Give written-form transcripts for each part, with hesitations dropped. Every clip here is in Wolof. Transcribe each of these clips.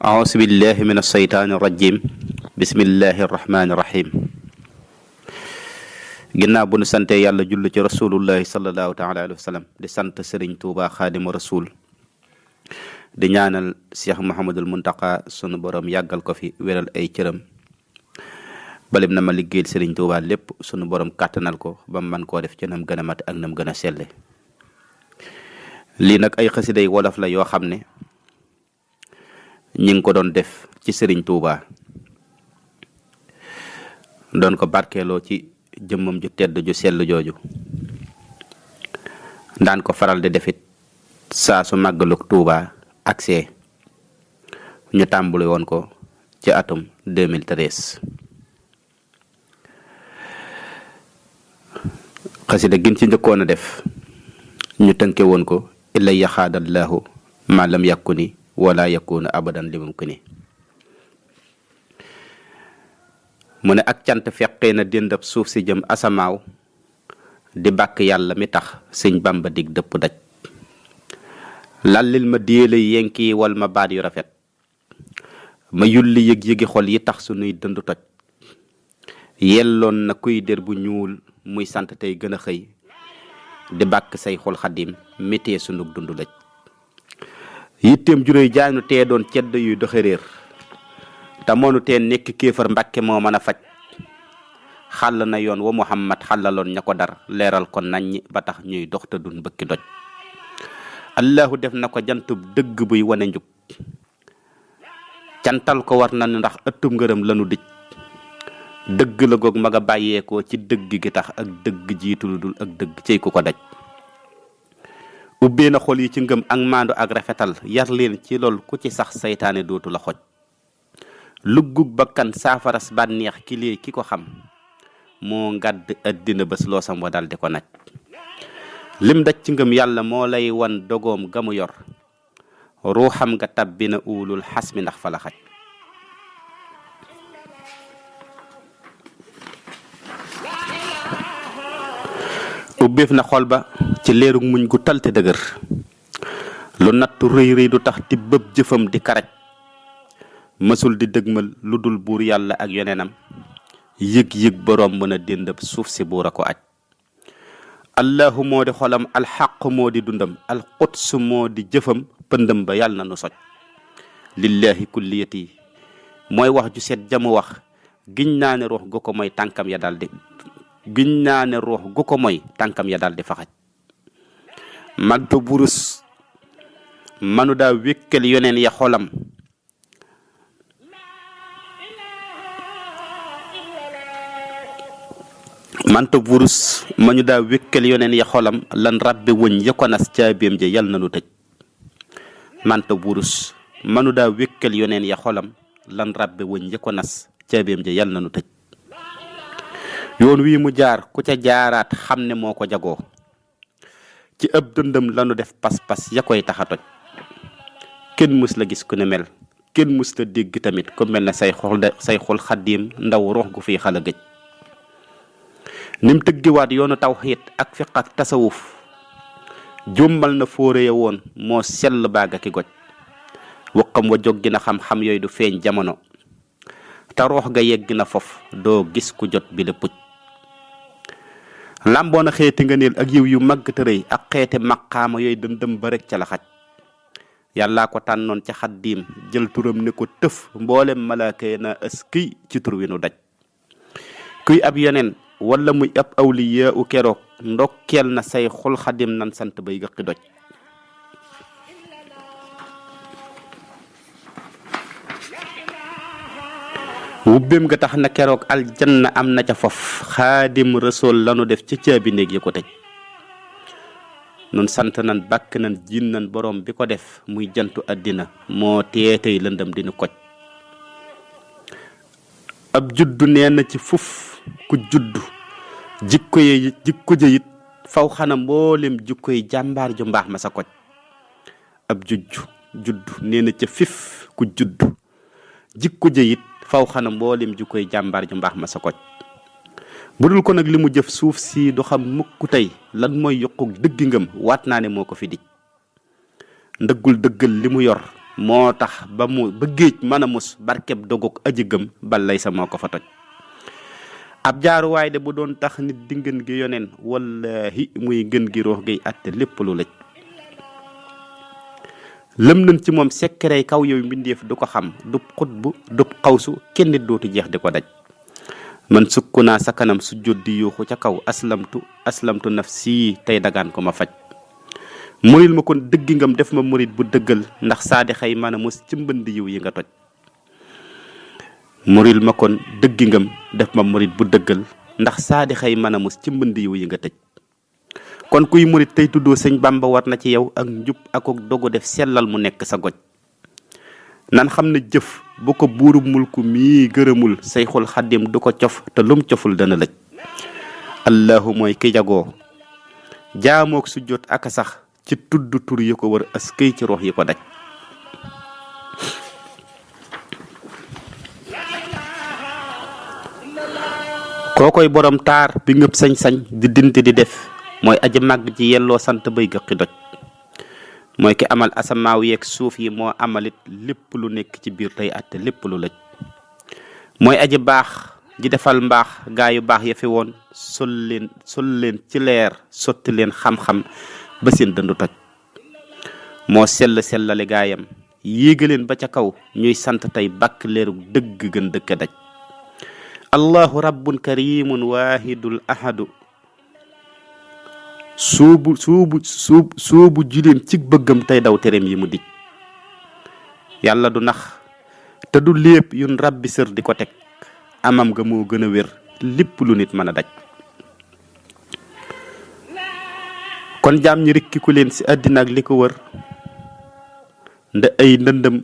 أعوذ بالله من الشيطان الرجيم بسم الله الرحمن الرحيم ginnaaw bu nu sante yàlla julli ci rasulullahi sallallahu taala alayhi wa sallam di sant Sëriñ Tuuba Xaadimu Rasuul di ñaanal Cheikh Mouhamadul Muntaqa sunu borom yàggal ko fi wéral ay cëram balim na ma liggéeyal Sëriñ Tuuba lépp sunu borom kàttanal ko ba man koo def ci nam gën a mat ak nam gën a selle lii nag ay xasiday wolof la yoo xam ne ñi ngi ko doon def ci Sëriñ Tuuba doon ko barkeeloo ci jëmmam ju tedd ju sell jooju daan ko faral di defit saa su màggalug Tuuba agsee ñu tàmbali woon ko ci atum 2013 xasida gin ci njëkkoon a def ñu tënke woon ko illa yaxaadallahu ma lam yakuni wala yakuna abadan li mumkini mu ne ak cant feqee na déndab suuf si jëm asamaaw di bàkk yàlla mi tax sëñ Bamba dig dëpp daj lallil ma déela yenki wal ma baat yu rafet ma yulli yëg-yëgi xol yi tax sunuy dëndu toj yelloon na kuy der bu ñuul muy sant tey gën a xëy di bàkk say xol xadim métee sunug dundu laj yitteem juróy jaaynu tee doon cedd yuy doxe réer te moonu teen nekk kéefar mbàkke moo mën a faj xàll na yoon wa Muhammad xàllaloon ña ko dar leeral ko naññ ba tax ñuy dox te dun bëkki doj allahu def na ko jantub dëgg buy wane njub cantal ko war na ndax ëttub ngërëm lanu dij dëgg la goog ma nga bàyyeekoo ci dëgg gi tax ak dëgg jiitu lu dul ak dëgg cey ku ko daj ubbee na xol yi ci ngëm ak maandu ak rafetal yar leen ci lool ku ci sax saytaane dootu la xoj luggug bakkan saafaras bànneex ki lee ki ko xam moo ngàdd addina bés loosam wa dal di ko naj lim daj ci ngëm yàlla moo lay wan dogoom gamu yor ruuxam nga tabbi na uulul xas mi ndax fa la xaj ubbeef na xol ba ci leerug muñ gu talte dëgër lu nattu rëy rëy du tax ti bëb jëfam di karaj mësul di dëgmal lu dul buur yàlla ak yonenam yëg-yëg boroom mën a déndab suuf si buur a ko aj allahu moo di xolam alxaq moo di dundam alquds moo di jëfam pëndëm ba yàlla na nu soj lillahi kulliyati mooy wax ju set jamu wax giñ naa ne ruux gu ko mooy tànkam ya daldi giñ naa ne ruux gu ko mooy tànkam ya daldi faxaj magta burus manu daa wékkal yoneen ya xolam manta burus ma ñu daa wékkal yoneen ya xolam lan rabbe wëñ ya ko nas caabeem ja yal na nu tëj manta burus manu daa wékkal yoneen ya xolam lan rabbe wëñ ya ko nas caabeem ja yal na nu tëj yoon wii mu jaar ku ca jaaraat xam ne moo ko jagoo ci ëb dëndëm lanu def pas-pas ya koy taxa toj kenn mus la gis ku ne mel kenn mus la dégg tamit ku mel ne say xol xaddiim ndaw ruux gu fiy xala gëj nim tëggiwaat yoonu tawxiid ak fiq ak tasawuf jommal na fóore ya woon moo sell baaga ki goj waqam wa jóg na xam-xam yooyu du feeñ jamono te roox ga yegg na fof doo gis ku jot bi la puj làmboona xeeti nga neel ak yiw yu màgg te rëy ak xeeti maqaama yooyu dëm ba rek ca la xaj yàllaa ko tànnoon ca xaddiim jël turam ne ko tëf mboolem malaaka yi na ëskiy ci tur wi nu daj kuy ab yeneen wala muy ab awliya u keroog ndokkeel na say xol xadim nan sant bay gëqi doj wubbeem nga tax na keroog aljanna am na ca fof xaadim rasool lanu def ca caabi néeg yi ko tëj nun sant nan bàkk nan jiin nan borom bi ko def muy jantu àddina moo teetey lëndëm dinu koj ab juddu nee na ci fuf ku juddu jikko jëyit faw xana mboolem jikko yi jàmbaar ju mbaax ma sa koj ab juddu nee na ca fif ku juddu jikko jëyit faw xana mboolem jikko yi jàmbaar ju mbaax ma sa koj bu dul ko nag li mu jëf suuf si du xam mukk tey lan mooy yokku dëggi ngëm waat naa ne moo ko fi dij ndëggul dëggal li mu yor moo tax ba géej mën a mus barkeb dogog aji gëm bal lay sa moo ko fa toj ab jaaruwaay de bu doon tax nit di ngën gi yoneen wallahi muy ngën gi roox gay atte lépp lu lëj lëm nañ ci moom sekkerey kaw yow mbindeef du ko xam dub xutbu dub xawsu kenn nit dootu jeex di ko daj man sukku naa sa kanam su jot di yuuxu ca kaw aslamtu nafsi tey dagaan ko ma faj muril ma kon dëggi ngam def ma murit bu dëggal ndax saadi xëy mën a mos ci mbënd yiw yi nga toj muril ma kon dëggi ngam def ma murit bu dëggal ndax saadi xëy mën a mos ci mbënd yiw yi nga tëj kon kuy murit tey tuddoo sëñ Bamba war na ci yow ak njub ak dogu def sellal mu nekk sa goj nan xam ne jëf bu ko buurub mulku mii gërëmul sayxul xaddim du ko cof te lum coful dana lëj allahu mooy ki jagoo jaamook su jot aka sax ci tudd tur yi ko wër askay ci rox yi ko daj kookoy borom taar bi ngëp sañ-sañ di dinti di def mooy aji màgg ji yelloo sant bay gëqi doj mooy ki amal asamaaw yeeg suuf yi moo amalit lépp lu nekk ci biir tey atte lépp lu lëj mooy aji baax ji defal mbaax gaa yu baax ya fi woon sol leen ci leer sotti leen xam-xam ba seen dëndu toj moo sellale gaayam yéegaleen ba ca kaw ñuy sant tey bàkk leeru dëgg gën dëkk daj allahu rabbun karimun wahidul ahadu soobu juleen ci bëggam tey daw tereem yi mu dij yàlla du nax te du lépp yun rabbi sër di ko teg amam nga moo gën a wér lépp lu nit mën a daj kon jaam ñi rikki ku leen si àddina ak li ko wër nda ay ndëndëm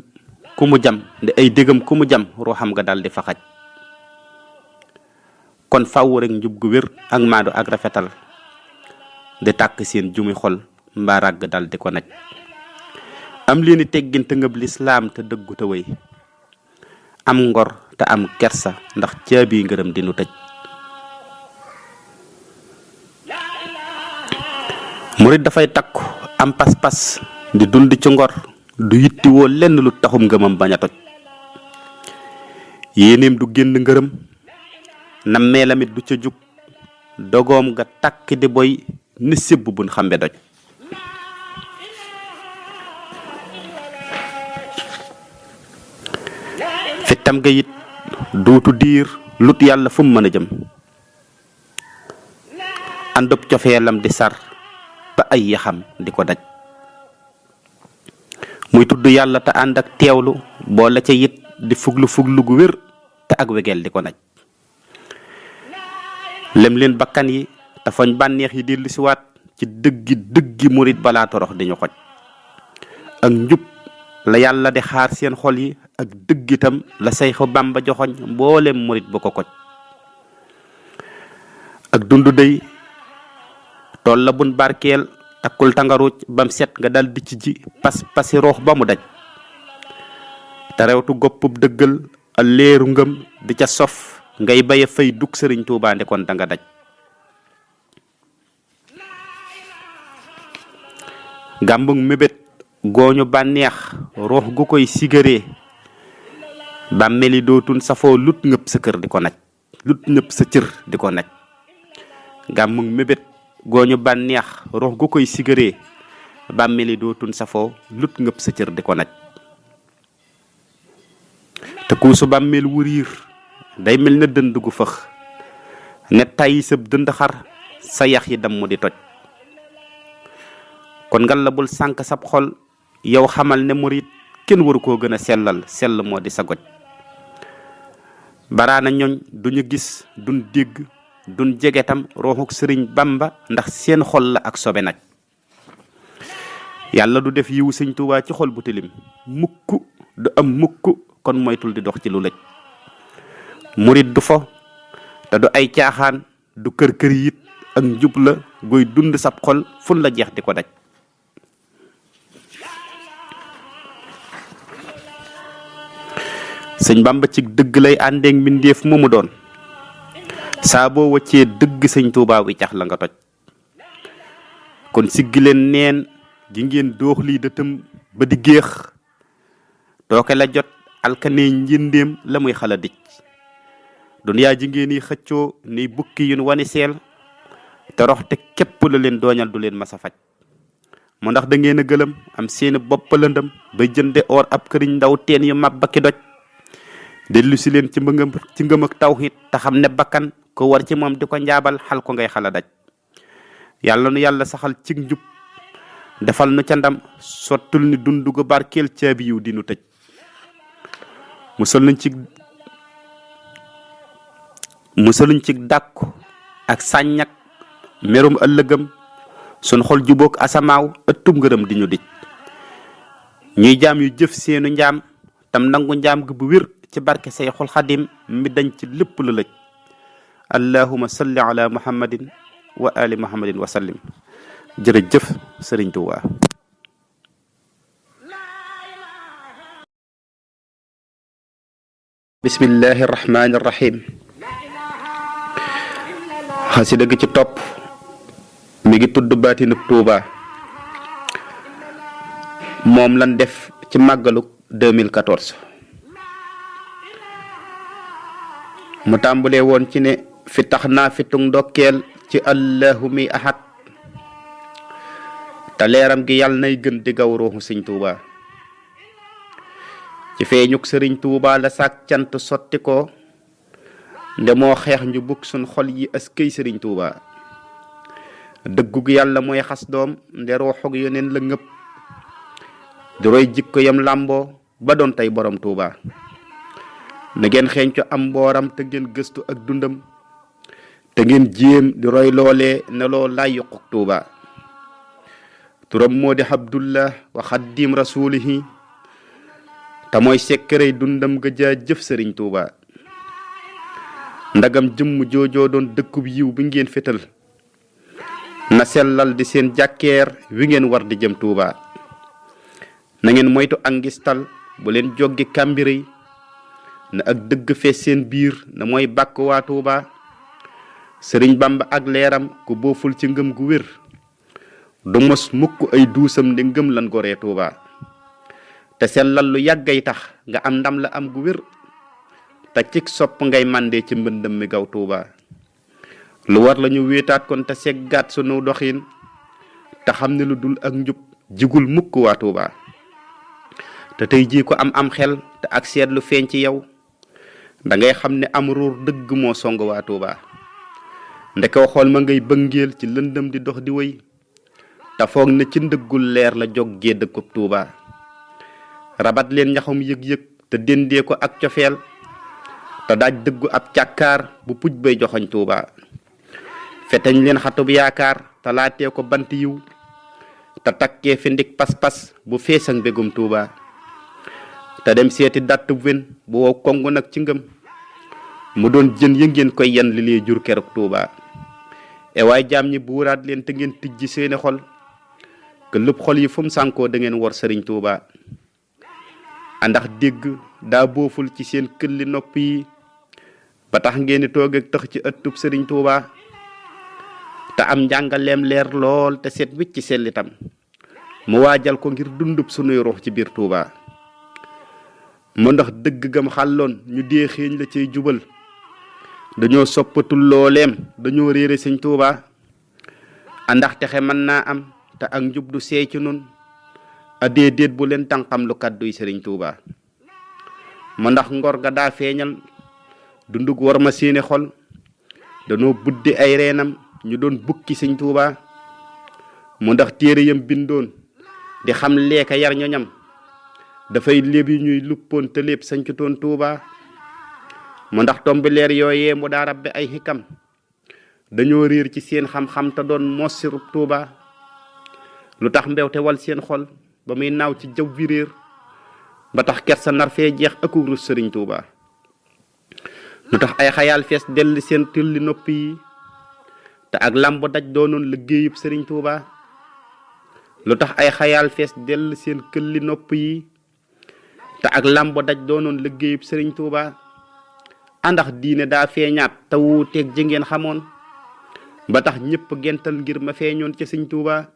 ku mu jam nda ay dégam ku mu jam ruuxam nga dal di fa xaj kon fàww rek njub gu wér ak maadu ak rafetal di tàkk seen jumi xol mbaa ràgg dal di ko naj am leeni teggin te ngëb lislaam te dëggu te wéy am ngor te am kersa ndax caabi ngërëm dinu tëj murit dafay takku am pas-pas di dund ci ngor du yittiwoo lenn lu taxum ngëmam bañ a toj yéeneem du génn ngërëm nammeelamit du ca jug dogoom nga takk di boy ni sébb buñ xambe doj fittam ga it duutu diir lut yàlla fu mu mën a jëm àndub cofeelam di sar ba ay yaxam di ko daj muy tudd yàlla te ànd ak teewlu boole ca it di fuglu gu wér te ak wegeel di ko naj lem leen bakkan yi te foñ bànneex yi dellu si waat ci dëggi murit balaa torox di ñu xoj ak njub la yàlla di xaar seen xol yi ak dëggitam la Sayxu Bamba joxoñ mboolem murit bu ko koj ak dundu dey tool la bun barkeel takkul tangaruuj bam set nga dal di ci ji pasi roox ba mu daj te rewtu goppub dëggal a leeru ngëm di ca sof ngay baye fay dug sëriñ Tuubaa ndekon da nga daj gàmbug mébét gooñu bànneex roox gu koy sigaree bàmmeli dootun safoo lut ngëpp sa kër di ko naj lut ngëpp sa cër di ko naj gàmbug mébét gooñu bànneex roox gu koy sigaree bàmmeli dootun safoo lut ngëpp sa cër di ko naj te kuusu bàmmeel wuriir day mel na dënd gu fëx ne tàyyi sab dënd xar sa yax yi damm di toj kon ngal la bul sànk sab xol yow xamal ne murit kenn waru koo gën a sellal sell moo di sa goj baraana ñooñ duñu gis duñ dégg duñ jegetam rooxuk sëriñ Bamba ndax seen xol la ak sobe naj yàlla du def yiwu sëñ Tuubaa ci xol bu tilim mukk du am mukk kon moytul di dox ci lu lëj murit du fo te du ay caaxaan du kër yit ak njub la goy dund sab xol fun la jeex di ko daj sëñ Bamba ci dëgg lay àndeek mbindeef mu doon saa boo wàccee dëgg sëñ Tuubaa wi cax la nga toj kon siggi leen neen gi ngeen doox lii dëtëm ba di géex tooke la jot alkane njëndéem la muy xala dij duniyaa ji ngeen yi xëccoo ni bukki yun wani seel te rox te képp la leen dooñal du leen masa faj mu ndax da ngeen a gëlëm am seeni bopp lëndëm ba jënde or ab këriñ ndaw teen yu mab ba ki doj dellu si leen ci ngëm ak tawhid te xam ne bakkan ko war ci moom di ko njaabal xal ko ngay xala daj yàlla nu yàlla saxal ci njub defal nu ca ndam sottul ni dundu gu barkeel caabi yiw di nu tëj musaluñ ci dàkku ak sàññak merum ëllëgam sun xol jubóog asamaaw ëttum ngërëm di ñu dij ñuy jaam yu jëf seenu njaam tam nangu njaam gi bu wér ci barke Seyxul Xadim mi dañ ci lépp lu lëj allahumma salli ala muhammadin wa ali muhammadin wa sallim jërëjëf Sëriñ Tuubaa bismillahi rahmani rahim xasida gi ci topp mi ngi tudd baatinub Tuuba moom lan def ci màggalu 2014 mu tàmbalee woon ci ne fi tax naa fi tung ndokkeel ci allahu mi ahad te leeram gi yàlla nay gën di gaw ruuxu Sëriñ Tuuba ci feeñuk Sëriñ Tuuba la sàkk cant sotti ko nde moo xeex ñu bugg sun xol yi askay Sëriñ Tuuba dëggug yàlla mooy xas doom nde ruuxug yoneen la ngëpp di roy jikko yam làmboo ba doon tey borom Tuuba na ngeen xeeñco am mbooram te ngeen gëstu ak dundam te ngeen jéem di roy loolee ne loo lay yuquk Tuuba turam moo di Abdullah wa xaddim rasulihi te mooy sekkarey dundam ga jaa jëf Sëriñ Tuuba ndagam jëmm joojoo doon dëkkub yiw bi ngeen fétal na sellal di seen jàkkeer wi ngeen war di jëm Tuuba na ngeen moytu ak ngistal bu leen joggi kàmbirey na ak dëgg fees seen biir na mooy bàkk waa Tuuba Sëriñ Bamba ak leeram ku booful ci ngëm gu wér du mos mukk ay duusam ndi ngëm lan goree Tuuba te sellal lu yàggay tax nga am ndam la am gu wér te cig sopp ngay màndee ci mbëndëm mi gaw Tuuba lu war la ñu wéetaat kon te seggaat sunu doxin te xam ne lu dul ak njub jigul mukk waa Tuuba te tey jii ko am xel te ak seetlu feeñ ci yow da ngay xam ne am ruur dëgg moo song waa Tuuba ndekaw xool ma ngay bëngeel ci lëndëm di dox di wëy te foog ne ci ndëggul leer la joggee dëkkub Tuuba rabat leen ñaxum yëg-yëg te dendee ko ak cofeel te daaj dëggu ab càkkaar bu puj bay joxoñ Tuuba feteñ leen xatub yaakaar te laatee ko bant yiw te takkee fi ndik pas-pas bu fees ak mbégum Tuuba te dem seeti dattub wen bu wow kongu nag ci ngëm mu doon jën ya ngeen koy yan li lee jur keruk Tuuba e waaye jaam ñi buuraat leen te ngeen tijji seeni xol ke lépp xol yi fu mu sànkoo da ngeen wor Sëriñ Tuuba andax dégg daa booful ci seen këlli nopp yi ba tax ngeen di toog ak tax ci ëttub Sëriñ Tuuba te am njàngaleem leer lool te seet wicc sellitam mu waajal ko ngir dundub sunuy ruux ci biir Tuuba mu ndax dëgg gam xàlloon ñu dee xeeñ la cay jubal dañoo soppatul looleem dañoo réere Sëriñ Tuuba andax texe mën naa am te ak njub du seey ci nun a déedéet bu leen tànqam lu kàdduy Sëriñ Tuuba mu ndax ngor ga daa feeñal dundug war ma seeni xol dañoo buddi ay reenam ñu doon bukki Sëriñ Tuuba mu ndax téere yam bindoon di xam leeka yar ñoñam dafay léeb yi ñuy luppoon te lépp sañcutoon Tuuba mu ndax tombi leer yooyee mu daa rabbe ay xikam dañoo réer ci seen xam-xam te doon mossirub Tuuba lu tax mbewte wal seen xol ba muy naaw ci jaw bi réer ba tax kersa nar fee jeex ak rus Sëriñ Tuuba lu tax ay xayaal fees dell seen tulli noppi yi te ak lamb daj doonoon liggéeyub Sëriñ Tuuba lu tax ay xayaal fees dell seen këlli nopp yi te ak lamb daj doonoon liggéeyub Sëriñ Tuuba andax diine daa feeñaat te wuuteeg ji ngeen xamoon ba tax ñëpp gental ngir ma feeñoon ca Sëriñ Tuuba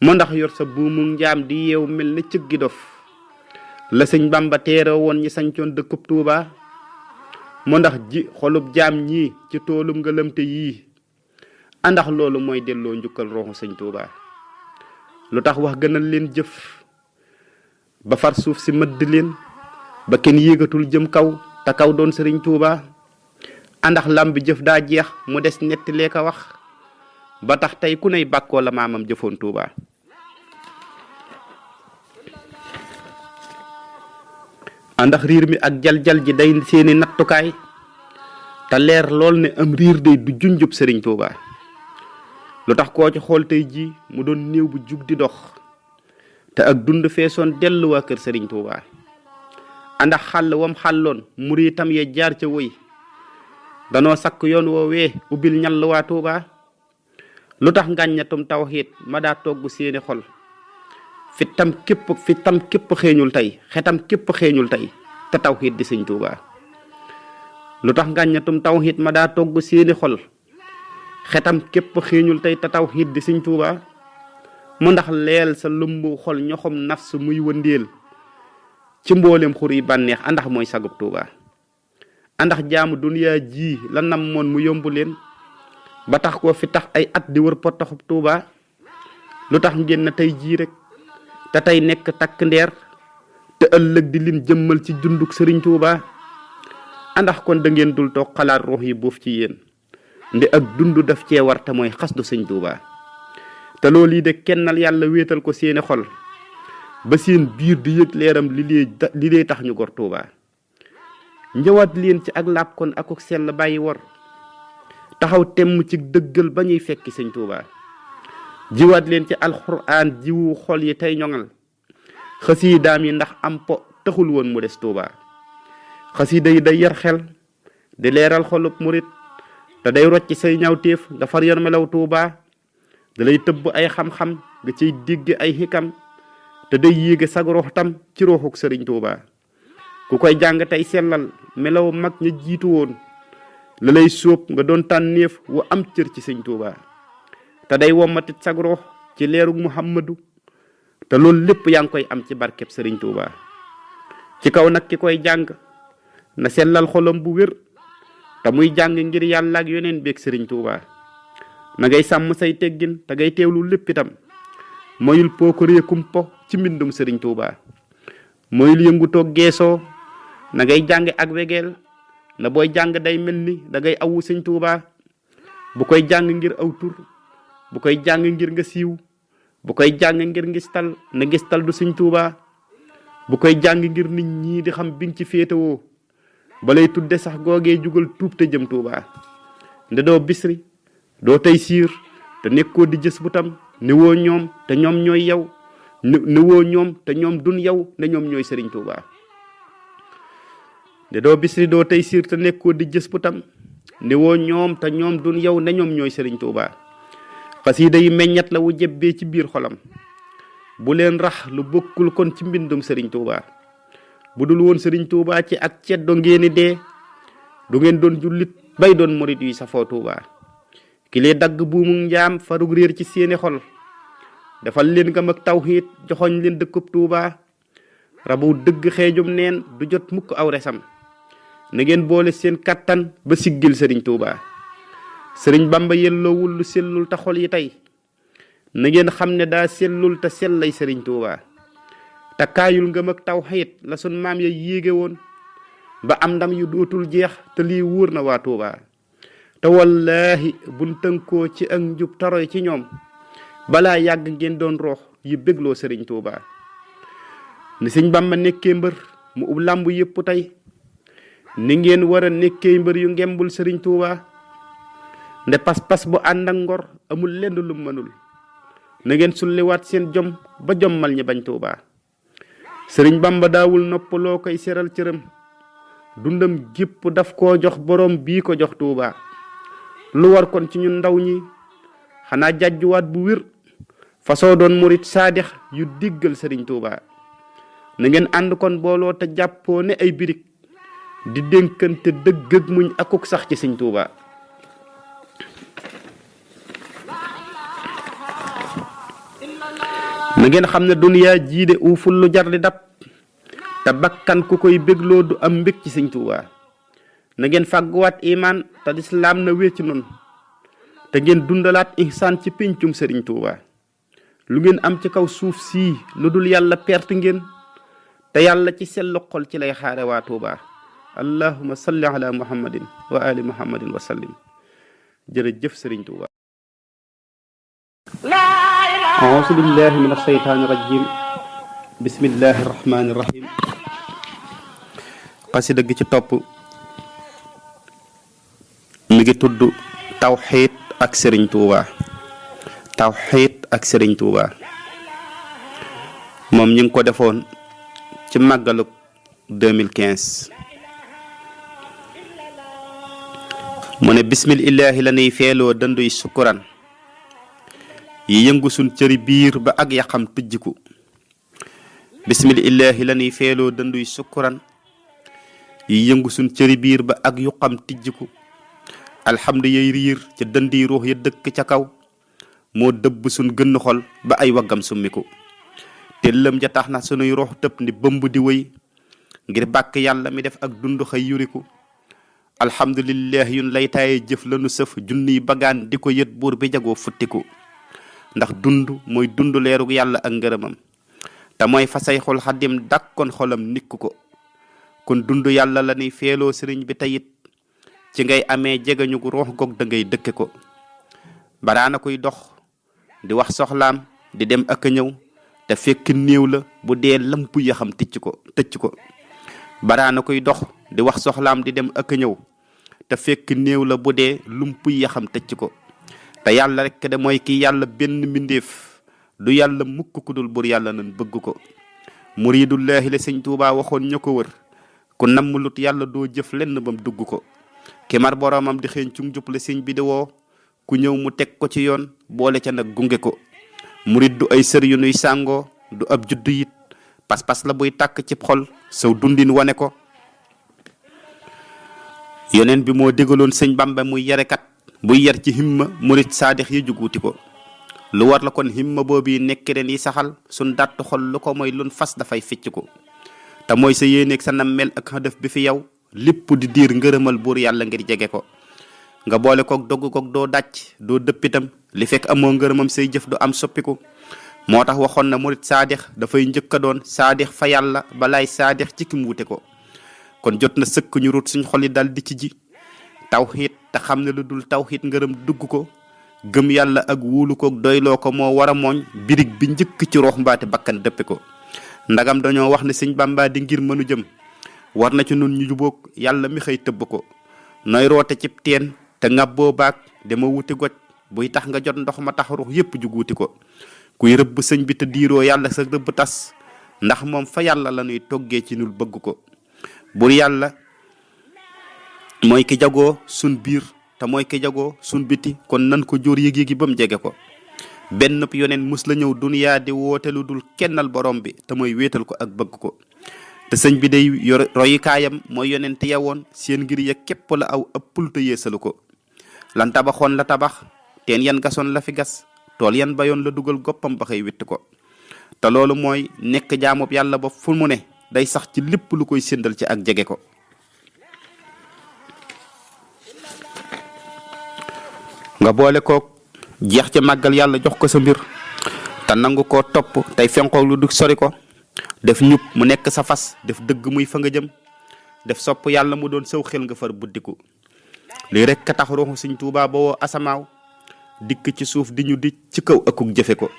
mu ndax yor sa buumu njaam di yeew mel ne cëggi dof la sëñ Bamba teere woon ñi sañcoon dëkkub Tuuba mu ndax ji xolub jaam ñii ci toolum ngëlëmte yii andax loolu mooy delloo njukkal roxu sëñ Tuuba lu tax wax gënal leen jëf ba far suuf si mëdd leen ba kenn yéegatul jëm kaw te kaw doon sëriñ Tuuba andax làmbi jëf daa jeex mu des netti lee ka wax ba tax tey ku ney bàkkoo la maamam jëfoon Tuuba andax riir mi ak jal-jal ji day seeni nattukaay te leer lool ne am riir day du junjub sëriñ Tuuba lu tax koo ci xool tey ji mu doon néew bu jug di dox te ak dund feesoon dellu waa kër sëriñ Tuuba andax xàll wam xàlloon muriitam ya jaar ca woy danoo sakk yoon woowee ubbil ñall waa Tuuba lu tax ngàññatum tawxiit ma daa togg seeni xol fitam képp xeeñul tey xetam képp xeeñul tey te tawxiit di sëñ Tuuba lu tax ngàññatum tawxiit ma daa togg seeni xol xetam képp xeeñul tey te tawxiit di sëñ Tuuba mu ndax leel sa lumbu xol ñoxom nafs muy wëndeel ci mboolem xur yi bànneex andax mooy sagub Tuuba andax jaamu duniyaa ji la nam moon mu yombu leen ba tax koo fi tax ay at di wër pottaxub Tuuba lu tax ngeen na tey jii rek te tey nekk takk ndeer te ëllëg di lim jëmmal ci dunduk sëriñ Tuuba andax kon da ngeen dul toog xalaat ruux yi buuf ci yéen ndi ak dund daf cee war te mooy xasdu sëñ Tuuba te loolu yi de kennal yàlla wéetal ko seeni xol ba seen biir di yëg leeram li lee tax ñu gor Tuuba ñëwaat leen ci ak làpp kon akuk sell bàyyi wor taxaw temm ci dëggal ba ñuy fekki sëñ Tuuba jiwaat leen ci alxuraan jiwu xol yi tey ñoŋal xasiidaam yi ndax am po taxul woon mu des Tuuba xasiida yi day yar xel di leeral xolub murit te day rocc say ñawteef nga far yor melaw Tuuba da lay tëbb ay xam-xam nga ciy digg ay xikam te day yéege sag rox tam ci roxuk sëriñ Tuuba ku koy jàng tey sellal melaw mag ña jiitu woon la lay sóob nga doon tànnéef wu am cër ci sëñ Tuuba te day wommatit sag rox ci leerug Muhammadu te loolu lépp yaa ngi koy am ci barkeb sëriñ Tuuba ci kaw nag ki koy jàng na sellal xolam bu wér te muy jàng ngir yàlla ak yoneen beeg sëriñ Tuuba na ngay sàmm say teggin te ngay teewlu lépp itam moyul pookoree kumpo ci mbindum sëriñ Tuuba moyul yëngu toog geesoo na ngay jàng ak wegeel na booy jàng day mel ni da ngay awu sëñ Tuuba bu koy jàng ngir aw tur bu koy jàng ngir nga siiw bu koy jàng ngir ngistal na ngistal du sëñ Tuuba bu koy jàng ngir nit ñi di xam bi nga ci féetewoo balay tudde sax googee jugal tuub te jëm Tuuba nde doo bisri doo tey siir te nekkoo di jës bu tam ne woo ñoom te ñoom ñooy yow ne woo ñoom te ñoom dun yow ne ñoom ñooy sëriñ Tuuba nde doo bisri doo tey siir te nekkoo di jës bu tam ne woo ñoom te ñoom dun yow ne ñoom ñooy sëriñ Tuuba xasiida yi meññat la wu jebbee ci biir xolam bu leen rax lu bokkul kon ci mbindum sëriñ Tuuba bu dul woon sëriñ Tuuba ci ak ceddo ngeeni dee du ngeen doon jullit bay doon murit yuy safoo Tuuba ki lee dagg buumu njaam farug réer ci seeni xol defal leen ngam ak tawxiit joxoñ leen dëkkub Tuuba rabu dëgg xeejum neen du jot mukk aw resam na ngeen boole seen kattan ba siggil sëriñ Tuuba sëriñ Bamba yelloowul lu sellul te xol yi tey na ngeen xam ne daa sellul te sellay sëriñ Tuuba te kaayul ngëm ak tawxiit la sun maam ya yéege woon ba am ndam yu dootul jeex te lii wóor na waa Tuuba te wallaahi buñ tënkoo ci ak njub taroy ci ñoom balaa yàgg ngeen doon roox yi bégloo sëriñ Tuuba ni sëñ Bamba nekkee mbër mu ub làmb yépp tey ni ngeen war a nekkee mbër yu ngembul sëriñ Tuuba nde pas-pas bu ànd ak ngor amul lenn lu mënul na ngeen sulliwaat seen jom ba jommal ñi bañ Tuuba sëriñ Bamba daawul noppaloo koy seral cëram dundam gépp daf koo jox borom bii ko jox Tuuba lu war kon ci ñun ndaw ñi xanaa jàjjuwaat bu wér fasoo doon murit saadix yu diggal sëriñ Tuuba na ngeen ànd kon booloo te jàppoo ne ay birig di dénkante dëgg ak muñ akuk sax ci sëriñ Tuuba na ngeen xam ne duniyaa jiide uuful lu jar di dab te bakkan ku koy bégloo du am mbég ci sëñ Tuubaa na ngeen fàgguwaat imaan te lislaam na wér ci noonu te ngeen dundalaat ihsaan ci péncum sëriñ Tuubaa lu ngeen am ci kaw suuf sii lu dul yàlla perte ngeen te yàlla ci sellu xol ci lay xaare waa Tuubaa allahumma salli ala muhammadin wa ali muhammadin wa sallim jërëjëf sëriñ Tuubaa auzu billahi min asheytaani rajim bismillahi rahmaani rahim xasida gi ci topp mi ngi tudd tawxiid ak sëriñ Tuubaa tawxiid ak sëriñ Tuubaa moom ñu ngi ko defoon ci màggalu 2015 mu ne bismillahi la nuy feeloo danduy sukkuran yi yëngu sun cëri biir ba ak yaxam tujjiku bismillahi la nuy feeloo danduy sukkuran yi yëngu sun cëri biir ba ak yuqam tijjiku alhamdu yey riir ca dëndi ruux ya dëkk ca kaw moo dëbb sun gën xol ba ay waggam summiku te lëm ja tax na sunuy ruux tëb ni bëmb di wëy ngir bàkk yàlla mi def ak dund xëy yuriku alhamdulillah yun lay taaye jëf lanu sëf junniy bagaan di ko yët buur bi jagoo futtiku ndax dund mooy dund leerug yàlla ak ngërëmam te mooy fasayxul xadim dàkkoon xolam nikku ko kon dund yàlla la ni feeloo sëriñ bi tayit ci ngay amee jegañu ruux goog da ngay dëkke ko baraana koy dox di wax soxlaam di dem ak a ñëw te fekk néew la bu dee lamp yaxam tëcc ko baraana koy dox di wax soxlaam di dem ak a ñëw te fekk néew la bu dee lump yaxam tëcc ko te yàlla rek de mooy ki yàlla benn mbindeef du yàlla mukk ku dul bur yàlla nan bëgg ko muridullahi la sëñ Tuubaa waxoon ña ko wër ku namm lut yàlla doo jëf lenn bam dugg ko kimar boromam di xeeñ cung jub la sëñ bi di woo ku ñëw mu teg ko ci yoon boole ca nag gunge ko murid du ay sër yu nuy sàngoo du ab juddu it pas-pas la buy tàkk ci xol saw dundin wane ko yoneen bi moo dégaloon sëñ Bamba muy yarekat buy yar ci himma murid saadix yi juguuti ko lu war la kon himma boobu nekk ren yi saxal suñ dàtt xol lu ko mooy lun fas dafay ficc ko te mooy sa yéeneeg sa nammel ak xadaf bi fi yow lépp di diir ngërëmal buur yàlla ngir jege ko nga boole koog dogg koog doo dàcc doo dëppitam li fekk amoo ngërëmam say jëf du am soppiku moo tax waxoon na murid saadix dafay njëkk a doon saadix fa yàlla balaay saadix ci kim wute ko kon jot na sëkk ñu rut suñ xol yi dal di ci ji tawxiit te xam ne lu dul tawxiit ngërëm dugg ko gëm yàlla ak wuulu koog doyloo ko moo war a mooñ birig bi njëkk ci roox mbaate bakkan dëppe ko ndagam dañoo wax ne sëñ Bamba di ngir mënu jëm war na ci nun ñu jubóog yàlla mi xëy tëbb ko nooy roote cib teen te ngabboo baag dama wuti goj buy tax nga jot ndox ma tax ruux yépp juguuti ko kuy rëbb sëñ bi te diiroo yàlla sa rëbb tas ndax moom fa yàlla la ñuy toggee ci nul bëgg ko bur yàlla mooy ki jagoo sun biir te mooy ki jagoo sun biti kon nan ko jóor yëg-yëgi ba mu jege ko benn yoneen mus la ñëw duniyaa di woote lu dul kennal borom bi te mooy wéetal ko ak bëgg ko te sëñ bi day royukaayam mooy yonent yewoon seen ngir ya képp la aw ëppul te yeesalu ko lan tabaxoon la tabax teen yan gasoon la fi gas tool yan bayoon la dugal goppam ba xëy witt ko te loolu mooy nekk jaamub yàlla ba fu mu ne day sax ci lépp lu koy séndal ci ak jege ko nga boole koog jeex ci màggal yàlla jox ko sa mbir te nangu koo topp tey fenkoog lu du sori ko def ñub mu nekk sa fas def dëgg muy fa nga jëm def sopp yàlla mu doon saw xel nga far buddiku lii rek ka tax ruuxu Sëñ Tuubaa ba woo asamaaw dikk ci suuf di ñu di ci kaw akuk jëfe ko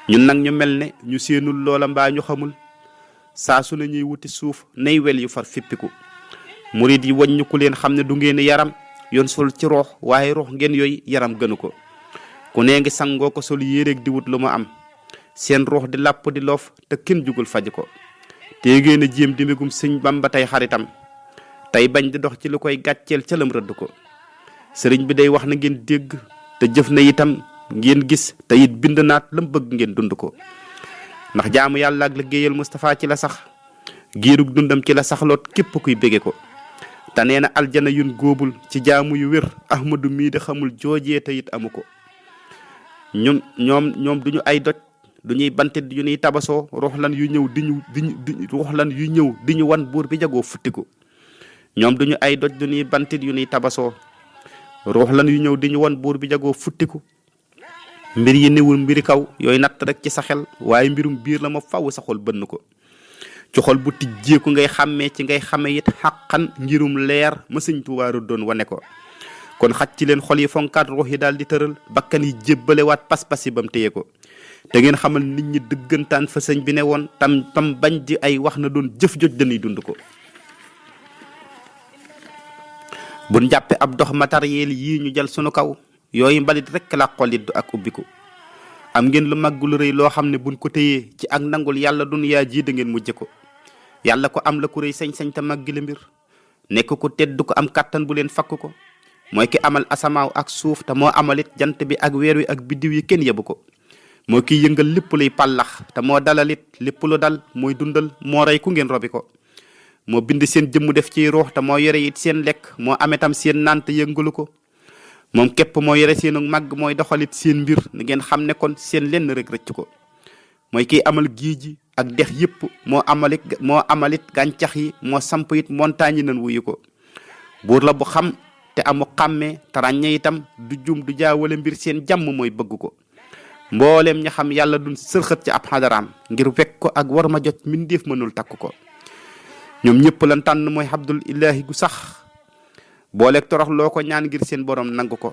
ñun nag ñu mel ne ñu séenul loola mbaa ñu xamul saa su ne ñuy wuti suuf nay wel yu far fippiku murid yi waññu ku leen xam ne du ngeen yaram yoon sol ci roox waaye roox ngeen yooyu yaram gënu ko ku nee ngi sangoo ko sol yéeréeg di wut lu ma am seen roox di làpp di loof te kenn jugul faj ko te ngeen a jéem di mbégum sëñ Bamba tey xaritam tey bañ di dox ci lu koy gàcceel ca lam rëdd ko sëriñ bi day wax na ngeen dégg te jëf na itam ngeen gis te it bind naat lam bëgg ngeen dund ko ndax jaamu yàlla ak liggéeyal Moustapha ci la sax giirug dundam ci la saxloot képp kuy bége ko te nee na aljana yun góobul ci jaamu yu wér ahmadu mii di xamul joojee te it amu ko ñoom duñu ay doj du ñuy bantit yu ñuy tabasoo ruux lan yu ñëw ruux lan yu ñëw di ñu wan buur bi jagoo futtiku ñoom duñu ay doj du ñuy bantit yu ñuy tabasoo ruux lan yu ñëw di ñu wan buur bi jagoo futtiku mbir yi niwul mbiri kaw yooyu natt rek ci sa xel waaye mbirum biir la ma faw sa xol bënn ko ci xol bu tijjeeku ngay xàmmee ci ngay xame it xàqan ngirum leer ma sëñ Tuubaa doon wane ko kon xaj ci leen xol yi fonkaat ruux yi daal di tëral bakkan yi jébbalewaat pas-pas yi ba mu téye ko te ngeen xamal nit ñi dëggantaan fa sëñ bi ne woon tam bañ di ay wax na doon jëf joj dañuy dund ko buñ jàppe ab dox matériel yii ñu jël sunu kaw yooyu mbalit rek la xolit du ak ubbiku am ngeen lu màgg lu rëy loo xam ne buñ ko téyee ci ak nangul yàlla duniyaa ji da ngeen mujj ko yàlla ko am la ku rëy sañ-sañ te màggi la mbir nekk ko tedd ko am kàttan bu leen fakk ko mooy ki amal asamaaw ak suuf te moo amalit jant bi ak weer wi ak biddiw yi kenn yebu ko moo kiy yëngal lépp luy pàllax te moo dalalit lépp lu dal mooy dundal moo rey ku ngeen robi ko moo bind seen jëmm def ci ruux te moo yore it seen lekk moo ametam seen naan te yëngalu ko moom képp moo yore seenu màgg mooy doxalit seen mbir ni ngeen xam ne kon seen lenn rek rëcc ko mooy kiy amal géej gi ak dex yëpp moo amalit gàncax yi moo samp it montagne yi nan wuyu ko buur la bu xam te amu xàmmee te ràññe itam du jum du jaawale mbir seen jàmm mooy bëgg ko mbooleem ña xam yàlla duñ sërxët ci ab xadaraam ngir wekk ko ak war ma jot mindeef mënul takk ko ñoom ñëpp lan tànn mooy Abdul Ilaahi gu sax booleeg torox loo ko ñaan ngir seen borom nangu ko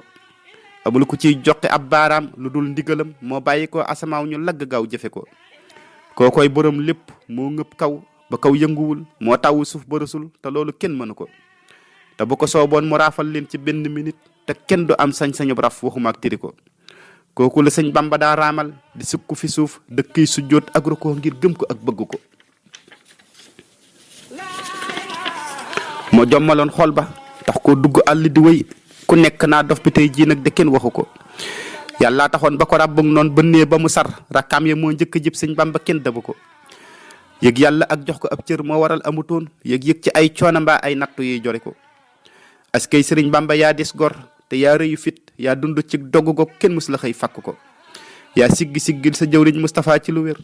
amul ku ciy joxe ab baaraam lu dul ndigalam moo bàyyi ko asamaaw ñu lagg gaaw jëfe ko kookoy borom lépp moo ngëpp kaw ba kaw yënguwul moo tawu suuf ba rësul te loolu kenn mënu ko te bu ko sooboon mu raafal leen ci benn minute te kenn du am sañ-sañu raf waxuma ak tiri ko kooku la sëñ Bamba daa raamal di sukku fi suuf dëkkay sujjóot ak rukkoo ngir gëm ko ak bëgg ko moo jommaloon xol ba tax koo dugg àll di wéy ku nekk naa dof bi tey jii nag de kenn waxu ko yàlla taxoon ba ko ràbbug noonu bënnee ba mu sar rakkaam ya moo njëkk a jëb sëñ Bamba kenn dabu ko yëg yàlla ak jox ko ab cër moo waral amutoon yëg ci ay coono mbaa ay nattu yiy jori ko askay sëriñ Bamba yaa dis gor te yaa rëyu fit yaa dund ci dogg go kenn mus la xëy fakk ko yaa siggil sa jëwriñ Moustapha ci lu wér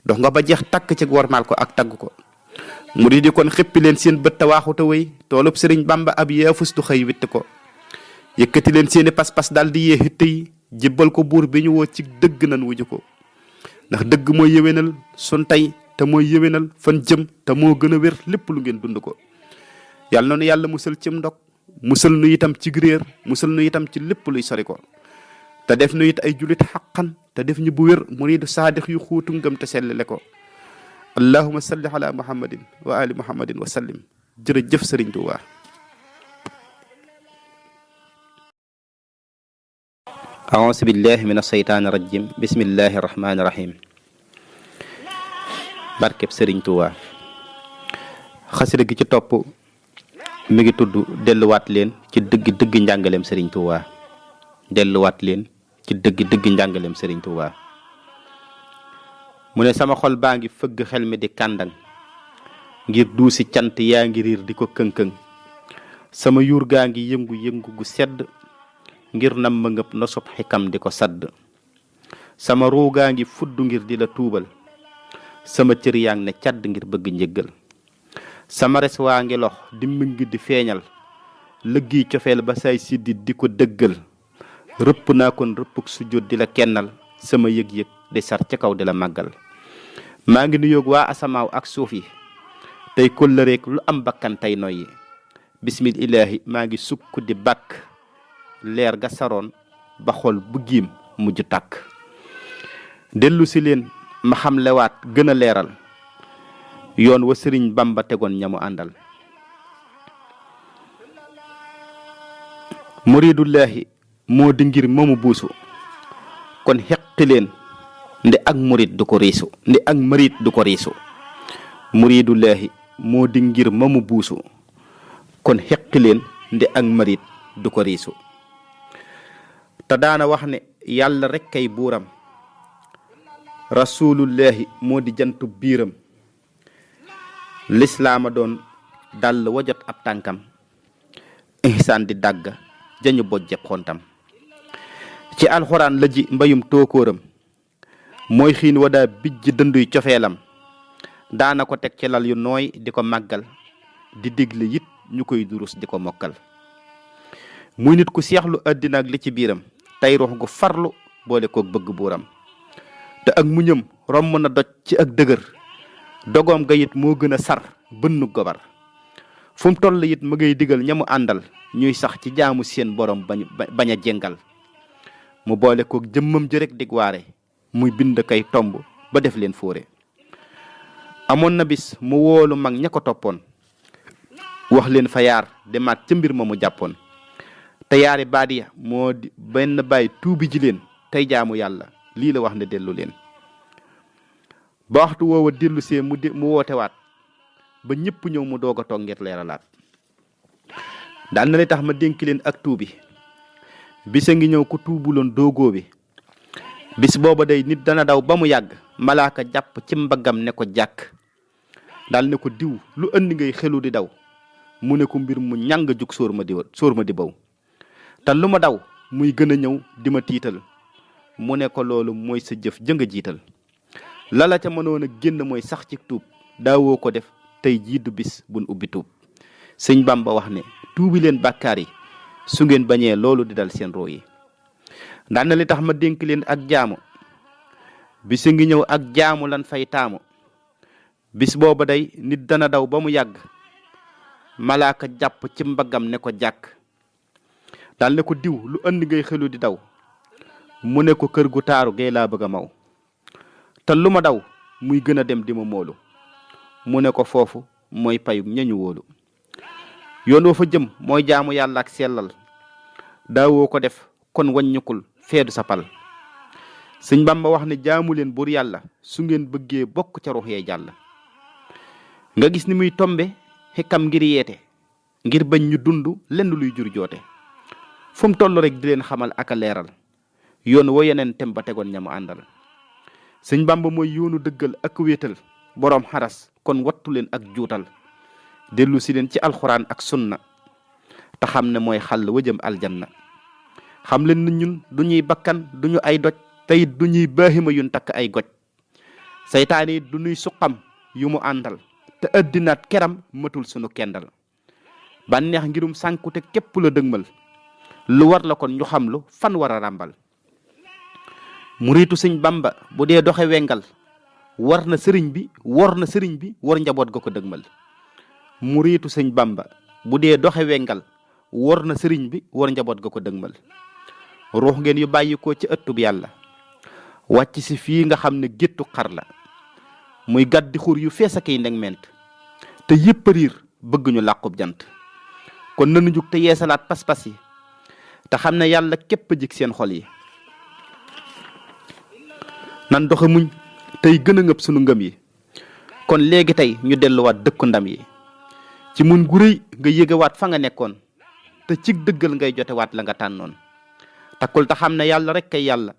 dox nga ba jeex takk ci wormaal ko ak tagg ko murid yi kon xëppi leen seen bët te waaxu te wéy toolub sëriñ Bamba ab yaafus du xëy witt ko yëkkati leen seeni pas-pas daal di yee xitte yi jébbal ko buur bi ñu woo ci dëgg nan wuju ko ndax dëgg mooy yëwénal sun tey te mooy yëwénal fan jëm te moo gën a wér lépp lu ngeen dund ko yàlla noonu yàlla musal cim ndog musal nu itam ci réer musal nu itam ci lépp luy sori ko te def nu it ay julit xaqan te def ñu bu wér muridu saadix yu xuutu ngëm te sellale ko allahumma salli ala muhammadin wa ali muhammadin wa sallim jërëjëf sëriñ Tuubaa aousu billahi min asheytaani rajim bismillahi rahmaani rahim barkeb sëriñ Tuubaa xasida gi ci topp mi ngi tudd delluwaat leen ci dëgg njàngaleem sëriñ Tuubaa delluwaat leen ci dëgg njàngaleem sëriñ Tuubaa mu ne sama xol baa ngi fëgg xel mi di kàndang ngir duusi cant yaa ngi riir di ko këng-këng sama yuur gaa ngi yëngu gu sedd ngir nam ma ngëp nosub xikam di ko sadd sama ruu gaa ngi fudd ngir di la tuubal sama cër yaa ngi ne cadd ngir bëgg njëggal sama res waa ngi lox di mëng di feeñal lëggiy cofeel ba say siddi di ko dëggal rëpp naa kon rëppuk sujjóot di la kennal sama yëg-yëg di sar ca kaw di la màggal maa ngi nuyoog waa asamaaw ak suuf yi tey kóllëreek lu am bakkan tey noyyi bismillaahi maa ngi sukk di bàkk leer ga saroon ba xol bu giim mujj tàkk dellu si leen ma xam lewaat gën a leeral yoon wa sëriñ Bamba tegoon ñamu àndal muridullaahi moo di ngir moomu buusu kon xeqi leen ndi ak murid du ko riisu muridullaahi moo di ngir moomu buusu kon xeqi leen ndi ak murid du ko riisu te daana wax ne yàlla rek kay buuram rasulullahi moo di jantu biiram lislaama doon dal wajot ab tànkam ihsaan di dàgg jañu bojjeb xontam ci alxuraan la ji mbayum tookóoram mooy xiin wa daa bijj dënduy cofeelam daana ko teg ci lal yu nooy di ko màggal di digle it ñu koy durus di ko mokkal. muy nit ku seexlu àddina ak li ci biiram tey ruux gu farlu boole koog bëgg buuram te ak muñam romb na doj ci ak dëgër dogoom ga it moo gën a sar bënnu gobar fu mu toll it ma ngay digal ñamu àndal ñuy sax ci jaamu seen borom bañ a jengal mu boole koog jëmmam ji rek dig waare muy bind kay tomb ba def leen fóore. amoon na bis mu woolu mag ña ko toppoon wax leen fa yaar demaat ca mbir ma mu jàppoon te yaari baadiya moo di benn bàyyi tuubi ji leen tey jaamu yàlla lii la wax ne dellu leen. ba waxtu woowa dellu see mu woote waat ba ñëpp ñëw mu doog a toog ngir leeralaat. daal na li tax ma dénk leen ak tuubi bisa ngi ñëw ku tuubuloon doogoo bi bis booba day nit dana daw ba mu yàgg malaaka jàpp ci mbaggam ne ko jàkk daal ne ko diw lu andi ngay xelu di daw mu ne ko mbir mu ñàng jug sóor ma di baw te lu ma daw muy gën a ñëw di ma tiital mu ne ko loolu mooy sa jëf jënga jiital lala ca mënoon a génn mooy sax ci tuub daawoo ko def tey jii du bis buñ ubbi tuub. sëñ Bamba wax ne tuubi leen bàkkaar yi su ngeen bañee loolu di dal seen roo yi. daan na li tax ma dénk leen ak jaamu bis ngi ñëw ak jaamu lan fay taamu bis booba day nit dana daw ba mu yàgg malaaka jàpp ci mbaggam ne ko jàkk daal ne ko diw lu andi ngay xelu di daw mu ne ko kër gu taaru gay laa bëgg a maw te lu ma daw muy gën a dem di ma moolu mu ne ko foofu mooy payu ñañu wóolu. yoon woo fa jëm mooy jaamu yàlla ak sellal daawoo ko def kon wàññikul feedu sa pal. sëñ Bamba wax ne jaamu leen buur yàlla su ngeen bëggee bokk ca ruux yee jàll. nga gis ni muy tombe xikam ngir yeete ngir bañ ñu dund lenn luy jur joote fu mu toll rek di leen xamal ak a leeral yoon wo yeneen tem ba tegoon ñamu àndal. sëñ Bamba mooy yoonu dëggal ak wéetal boroom xaras kon wattu leen ak juutal dellu si leen ci alxuraan ak sunna te xam ne mooy xàll wëjëm aljanna. xam leen na ñun du ñuy bakkan du ñu ay doj te it du ñuy baaxima yun takk ay goj saytaane it du ñuy suqam yu mu àndal te addinaat keram matul sunu kendal. bànneex ngirum sànkute képp la dëgmal lu war la kon ñu xam lu fan war a ràmbal. muriitu sëñ Bamba bu dee doxe wengal war na sëriñ bi war njaboot ga ko dëgmal. muriitu sëñ Bamba bu dee doxe wengal war na sëriñ bi war njaboot ga ko dëgmal. ruux ngeen yu bàyyi ko ci ëttub yàlla wàcc si fii nga xam ne géttu xar la muy gàddi xur yu fees akay ndeg ment te yépp riir bëgg ñu làqub jant. kon nanu jug te yeesalaat pas-pas yi te xam ne yàlla képp jik seen xol yi. nan doxe muñ tey gën a ngëb sunu ngëm yi kon léegi tey ñu delluwaat dëkku ndam yi ci mun gu rëy nga yégewaat fa nga nekkoon te cig dëggal ngay jotewaat la nga tànnoon. takkul te xam ne yàlla rek kay yàlla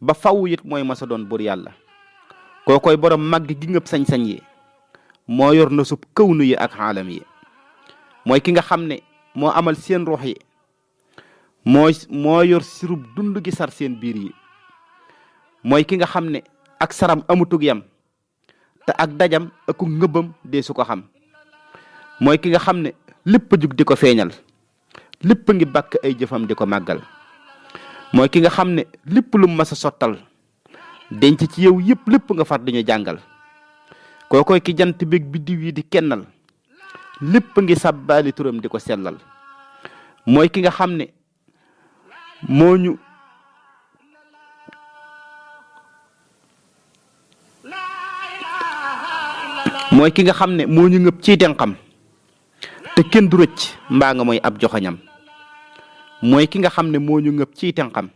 ba faw it mooy masa doon buur yàlla koo koy borom màgg gi ngëb sañ-sañ yi moo yor na sub kawnu yi ak xaalam yi mooy ki nga xam ne moo amal seen ruux yi moo yor sirub dund gi sar seen biir yi mooy ki nga xam ne ak saram amutug yam te ak dajam aku ngëbam dee su ko xam mooy ki nga xam ne lépp a jug di ko feeñal lépp a ngi bàkk ay jëfam di ko màggal mooy ki nga xam ne lépp lu mas a sottal denc ci yow yëpp lépp nga far duñu jàngal kookoy ki jant bég biddiw yi di kennal lépp a ngi sàbbaali turam di ko sellal mooy ki nga xam ne moo ñu ngëp ciy tenxam te kenn du rëcc mbaa nga mooy ab joxoñam mooy ki nga xam ne moo ñu ngëp ciy tenxam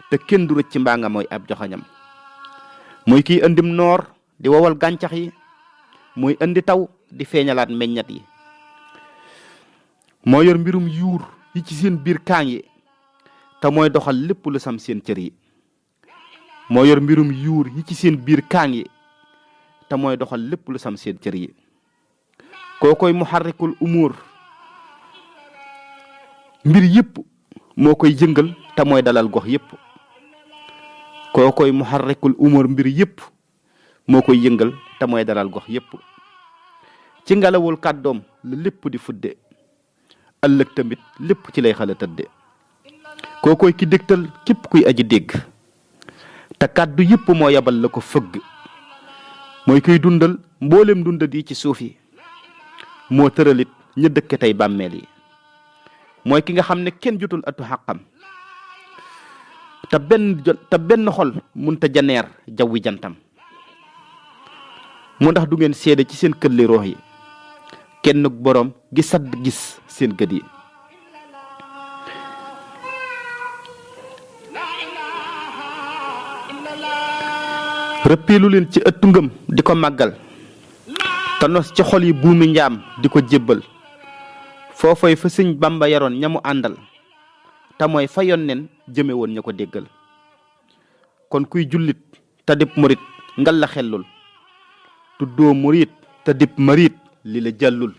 te kenn du rëcc mbaa nga mooy ab joxoñam mooy kiy andim noor di wowal gàncax yi mooy andi taw di feeñalaat meññat yi moo yor mbirum yuur yi ci seen biir kaang yi te mooy doxal lépp lu sam seen cër yi moo yor mbirum yuur yi ci seen biir kaang yi te mooy doxal lépp lu sam seen cër yi kookoy muharrikul umuur mbir yëpp moo koy jëngal te mooy dalal gox yëpp koo koy muharrikul umur mbir yépp moo koy yëngal te mooy dalal gox yépp ci ngelawul kàddoom la lépp di fudde ëllëg tamit lépp ci lay xala tëdde koo koy ki dégtal képp kuy aji dégg te kàddu yépp moo yabal la ko fëgg mooy kuy dundal mboolem dundal yi ci suuf yi moo tëralit ña dëkke tey bàmmeel yi mooy ki nga xam ne kenn jotul atu xàqam te benn xol munta janeer jawwi jantam moo ndax du ngeen seede ci seen këlli roox yi kenn boroom gi sadd gis seen gët yi rëppilu leen ci ëttu ngëm di ko màggal te nos ci xol yi buumi njaam di ko jébbal foofooy fa sëñ Bamba yaroon ñamu àndal te mooy fa yonneen jëme woon ña ko déggal kon kuy jullit te dib murit ngal la xellul tuddoo murit te dib marit li la jàllul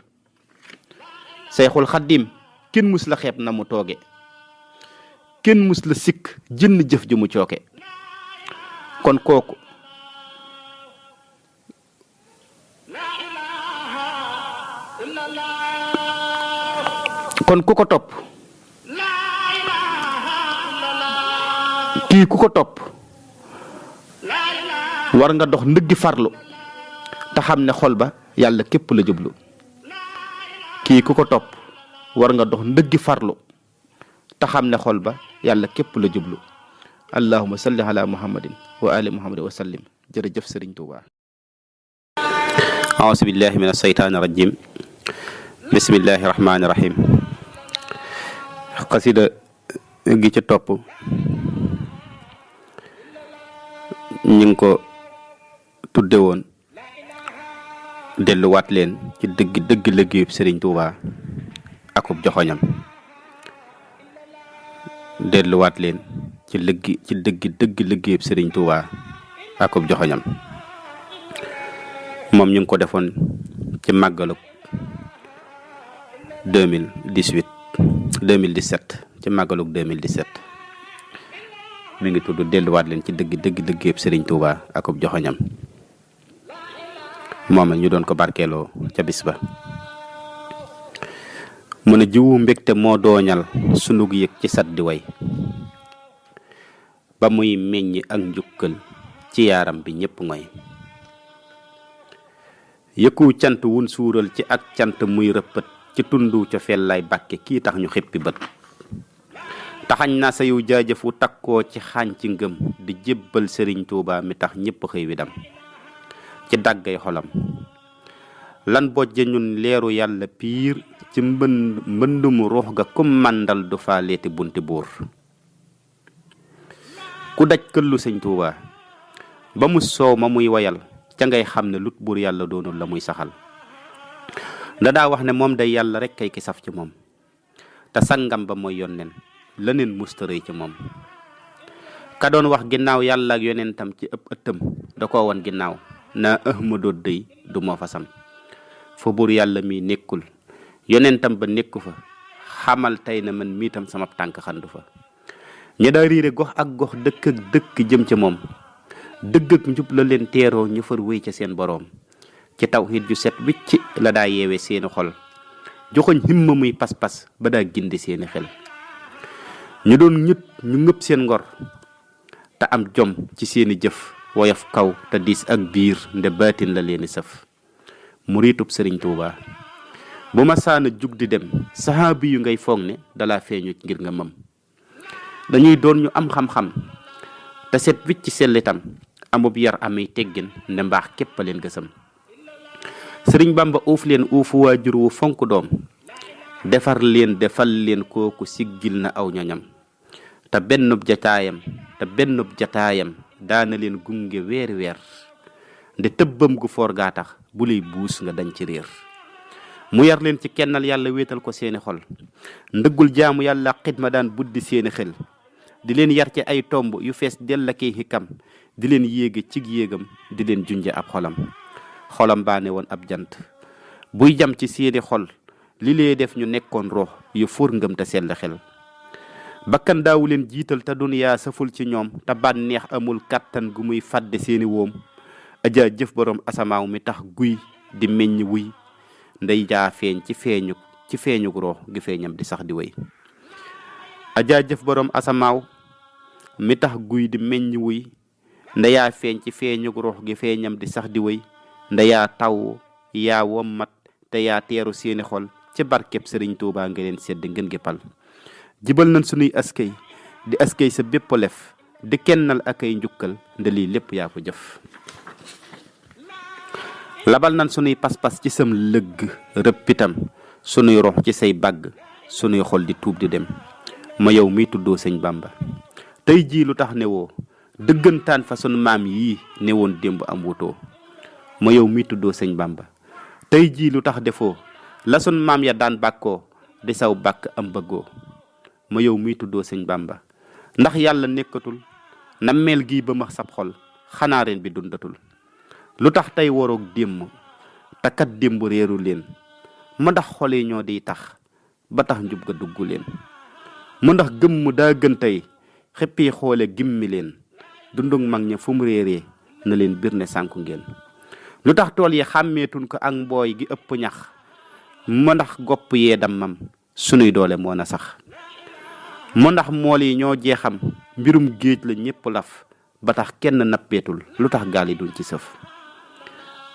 Seyxul Xaddim kenn mus la xeeb na mu tooge kenn mus la sikk jënn jëf ju mu cooke kon kooku ku ko topp kii ku ko topp war nga dox ndëggi farlu te xam ne xol ba yàlla képp la jublu kii ku ko topp war nga dox ndëggi farlu te xam ne xol ba yàlla képp la jublu allahumma salli ala muhammadin wa ali muhammadin wa sallim jërëjëf Sëriñ Tuubaa a'uuzu billahi min asheytaani rajim bismillahi rahmaani rahim xasida gi ci topp ñu ngi ko tudde woon delluwaat leen ci dëgg liggéeyub Sëriñ Tuubaa akub joxoñam delluwaat leen ci dëgg liggéeyub Sëriñ Tuubaa akub joxoñam moom ñu ngi ko defoon ci màggalug 2017 ci màggalug 2017 mi ngi tudd delluwaat leen ci dëgg liggéeyub Sëriñ Tuubaa akub joxoñam moom ñu doon ko barkeeloo ca bis ba mu ne jiwu mbégte moo dooñal sunug yëg ci sat di way ba muy meññ ak njukkal ci yaaram bi ñépp ngoy yëkku cant wun suural ci ak cant muy rëppët ci tundu ca fellaay bàkke kii tax ñu xippi bët taxañ na sa yow jaajëfu takkoo ci xaañ ci ngëm di jébbal Sëriñ Tuubaa mi tax ñépp xëy wi dam ci daggay xolam lan bojje ñun leeru yàlla piir ci mbëndumu ruux ga kum màndal du faa leeti bunti buur ku daj këllu Sëñ Tuubaa ba mu soow ma muy wayal ca ngay xam ne lut buur yàlla doonul la muy saxal da daa wax ne moom day yàlla rek kay ki saf ci moom te sangam ba mooy yonneen leneen mustarëy ci moom ka doon wax ginnaaw yàlla ak yonentam ci ëpp ëttam da koo won ginnaaw naa ahmadoo dëy du moo fa sam fa buur yàlla mi nekkul yonentam ba nekku fa xamal tey na man miitam sama tànk xandu fa ña daa riire gox ak gox dëkk ak dëkk jëm ca moom dëgg ak njub la leen teeroo ñu far wéy ca seen boroom ci tawhiid ju set wicc la daa yeewe seeni xol joxoñ himma muy pas-pas ba daa gindi seeni xel ñu doon ñu ngëpp seen ngor te am jom ci seeni jëf woyof kaw te diis ak biir nde baatin la leeni sëf muriitub Sëriñ Tuubaa bu ma saana jug di dem sahaabi yu ngay foog ne dalaa feeñu ngir nga mëm dañuy doon ñu am xam-xam te set wicc sellitam amub yar amay teggin nde mbaax képp a leen gësam Sëriñ Bamba uuf leen uufu waajur wu fonk doom defar leen defal leen kooku siggil na aw ñoñam te bennub jataayam daana leen gunge weeri weer nde tëbbam gu foor gaa tax bu lay buus nga dañ ci réer mu yar leen ci kennal yàlla wéetal ko seeni xol ndëggul jaamu yàlla xidma daan buddi seeni xel di leen yar ci ay tomb yu fees dell ak ay xikam di leen yéege cig yéegam di leen junje ab xolam baane woon ab jant buy jam ci seeni xol li lee def ñu nekkoon ruux yu fóor ngëm te sell xel bakkan daawu leen jiital te duniyaa saful ci ñoom te bànneex amul kàttan gu muy fàdde seeni woom ajaa jëf borom asamaaw mi tax guy di meññ wuy ndey jaa feeñ ci feeñuk roox gi feeñam di sax di wéy ajaa jëf borom asamaaw mi tax guy di meññ wuy ndeyaa feeñ ci feeñuk roox gi feeñam di sax di wéy ndeyaa taw yaa wommat te yaa teeru seeni xol ci barkeb sëriñ Tuubaa nga leen sedd ngeen gi pal jibal nañ sunuy askay di askay sa bépp lef di kennal ak ay njukkal nde lii lépp yaa ko jëf labal nañ sunuy pas-pas ci sam lëgg rëppitam sunuy rox ci say bàgg sunuy xol di tuub di dem ma yow miy tuddoo sëñ Bamba tey jii lu tax newoo dëggantaan fa sunu maam yii newoon démb am wutoo ma yow miy tuddoo sëñ Bamba tey jii lu tax defoo la sun maam ya daan bàkkoo di saw bàkk am bëggoo ma yow miy tuddoo sëñ Bamba ndax yàlla nekkatul nammeel gii ba ma sab xol xanaa ren bi dundatul lu tax tey waroog démb te kat démb réeru leen ma ndax xol yi ñoo di tax ba tax njub ga dugg leen mu ndax gëmm daa gën tey xippi xoole gimmi leen dundug mag ña fu mu réeree na leen bir ne sànku ngeen lu tax tool yi xàmmeetun ko ak mbooy gi ëpp ñax ma ndax gopp yee dammam sunuy doole moo na sax mu ndax mool yi ñoo jeexam mbirum géej la ñépp laf ba tax kenn nappeetul lu tax gaal yi duñ ci sëf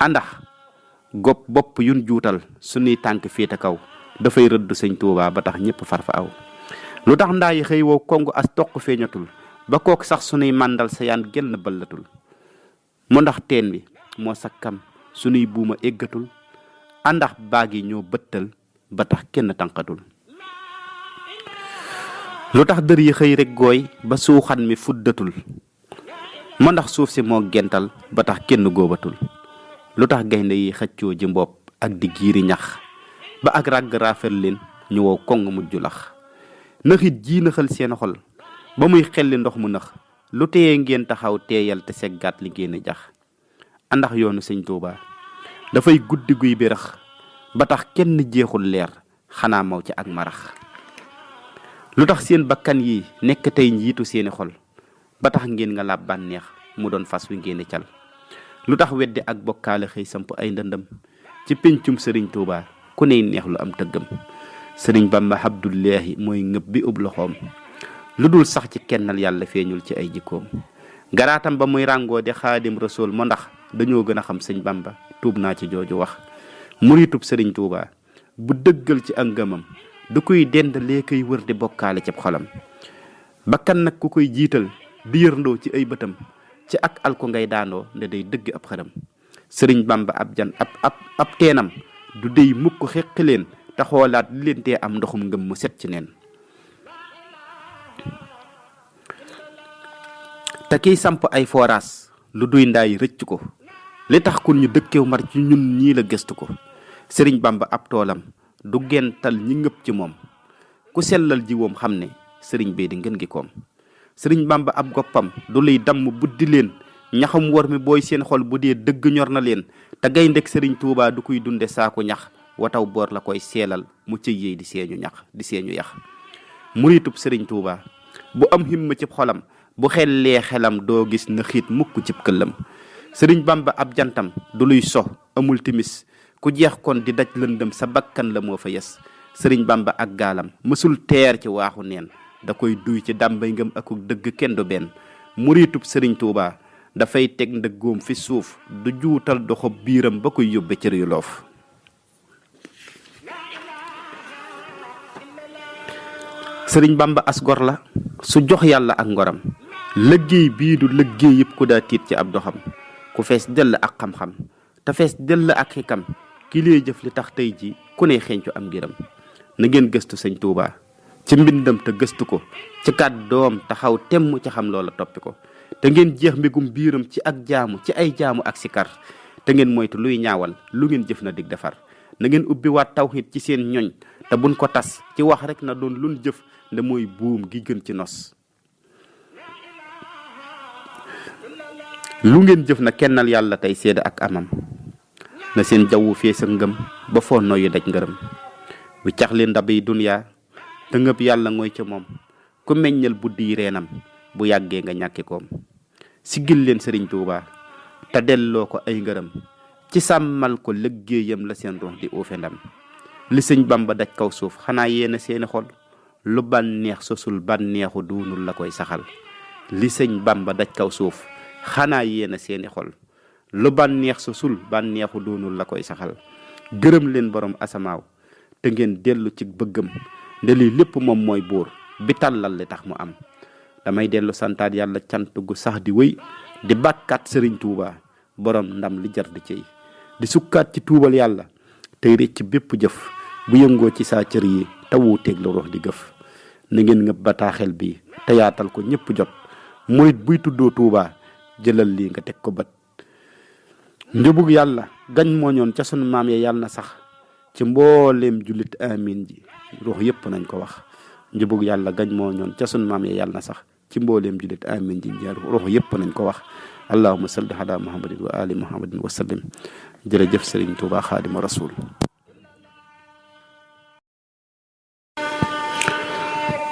àndax gopp bopp yun juutal sunuy tànk féete kaw dafay rëdd sëñ Tuubaa ba tax ñépp farfa aw lu tax ndaa yi xëy wow kongu as toq feeñatul ba kook sax sunuy màndal sa yaan genn bëllatul mu ndax teen bi moo sakkam sunuy buuma eggatul àndax baag yi ñoo bëttal ba tax kenn tànqatul lu tax dër yi xëy rek gooy ba suuxan mi fuddatul mu ndax suuf si moo gental ba tax kenn góobatul lu tax gaynde yi xëccoo ji mbopp ak di giiri ñax ba ak ràgg raafel leen ñu wow kong mujj lax naxit jii naxal seen xol ba muy xelli ndox mu nax lu téye ngeen taxaw teeyal te seggaat li ngeen jax àndax yoonu sëñ Tuubaa dafay guddi guy birax ba tax kenn jeexul leer xanaa maw ci ak marax lu tax seen bakkan yi nekk tey njiitu seeni xol ba tax ngeen nga laab bànneex mu doon fas wi ngeen cal lu tax weddi ak bokkaale xëy samp ay ndëndëm ci péncum sëriñ Tuubaa ku ney neex lu am tëggam sëriñ Bamba Abdullahi mooy ngëb bi ub loxoom lu dul sax ci kennal yàlla feeñul ci ay jikkoom garaatam ba muy ràngoo di xaadim rasul mo ndax dañoo gën a xam sëñ Bamba tuub naa ci jooju wax muritub sëriñ Tuubaa bu dëggal ci ak ngëmam du koy dend lee koy wër di bokkaale ci xolam bakkan nag ku koy jiital di yërndoo ci ay bëtam ci ak alko ngay daandoo nde day dëgg ab xaram sëriñ Bamba ab teenam du dey mukk xeqi leen te xoolaat li leen tee am ndoxum ngëm mu set ci neen te kiy samp ay foraas lu duy ndaay rëcc ko li tax kun ñu dëkkew mar ci ñun ñii la gëstu ko sëriñ Bamba ab toolam du gental ñi ngëpp ci moom ku sellal jiwoom xam ne sëriñ bee di ngeen gi koom sëriñ Bamba ab goppam du luy damm buddi leen ñaxam wor mi booy seen xol bu dee dëgg ñor na leen te gay ndek sëriñ Tuubaa du koy dunde saaku ñax wataw boor la koy seelal mu cëy yéey di seeñu yax muritub sëriñ Tuubaa bu am himma cib xolam bu xellee xelam doo gis na xiit mukk cib këllam sëriñ Bamba ab jantam du luy so amul timis ku jeex kon di daj lëndëm sa bakkan la moo fa yes sëriñ Bamba ak gaalam mësul teer ci waaxu neen da koy duy ci dàmbay ngëm akuk dëgg kenn du benn muritub sëriñ Tuubaa dafay teg ndëggoom fi suuf du juutal doxob biiram ba koy yóbbe cër yu loof sëriñ Bamba as gor la su jox yàlla ak ngoram liggéey bii du liggéey yëpp ku daa tiit ci ab doxam ku fees dell ak xam-xam te fees dell ak xikam ki lee jëf li tax tey ji ku ne xencu am ngiram na ngeen gëstu sëñ Tuubaa ci mbindam te gëstu ko ci kàddoom taxaw temm ci xam loola toppi ko te ngeen jeex mbégum biiram ci ak jaamu ci ay jaamu ak sikar te ngeen moytu luy ñaawal lu ngeen jëf na dig defar na ngeen ubbi waat tawxiit ci seen ñoñ te buñ ko tas ci wax rek na doon luñ jëf nda mooy buum gi gën ci nos lu ngeen jëf na kennal yàlla tey seede ak amam na seen jawwu fee sa ngëm ba foo noyyu daj ngërëm wi cax li ndabiy duniyaa te ngëb yàlla ngooy ca moom ku meññal buddi reenam bu yàggee nga ñàkki koom siggil leen sëriñ Tuuba te delloo ko ay ngërëm ci sàmmal ko liggéeyam la seen ruux di uufe ndam li sëñ Bamba daj kaw suuf xanaa yéena seeni xol lu bànneex sosul bànneexu duunul la koy saxal li sëñ Bamba daj kaw suuf xanaa yéena seeni xol lu bànneex sosul bànneexu duunul la koy saxal gërëm leen borom asamaaw te ngeen dellu ci bëggam nde lii lépp moom mooy buur bi tàllal li tax mu am damay dellu santaat yàlla cant gu sax di wéy di bàkkaat sëriñ Tuuba borom ndam li jar di cey di sukkaat ci tuubal yàlla tey rëcc bépp jëf bu yëngoo ci saa cër yi te wuuteeg la ruux di gëf na ngeen ngëb bataaxel bi te yaatal ko ñëpp jot murit buy tuddoo Tuuba jëlal lii nga teg ko bët njubug yàlla gañ mooñoon ca sunu maam ya yàlla na sax ci mbooleem jullit amin ji ruux yëpp nañ ko wax njubug yàlla gañ mooñoon ca sunu maam ya yàlla na sax ci mbooleem jullit amin ji ruux yëpp nañ ko wax allahumma salli ala muhammadin wa ali muhammadin wa sallim jërëjëf sëriñ Tuuba xaadima rasul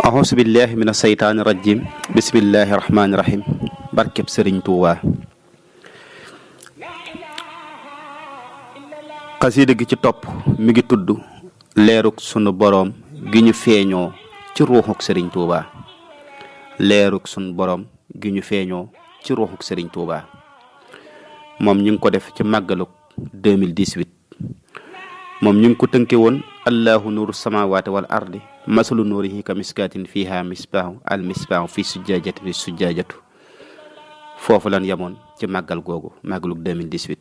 auzu billahi min aseytaani rajim bismillahi rahmaani rahim barkeb sëriñ Tuuba xasida gi ci topp mi ngi tudd leeruk sunu boroom gi ñu feeñoo ci ruuxuk sëriñ Tuuba leeruk sunu boroom gi ñu feeñoo ci ruuxuk sëriñ Tuuba moom ñu ngi ko def ci màggaluk 2018 moom ñu ngi ko tënke woon allahu nuuru samawati wal ardi masalu nuurihi ka miskaatin fiha misbaahu al misbaahu fi sujjaajatu foofu lan yamoon ci màggal googu màggaluk 2018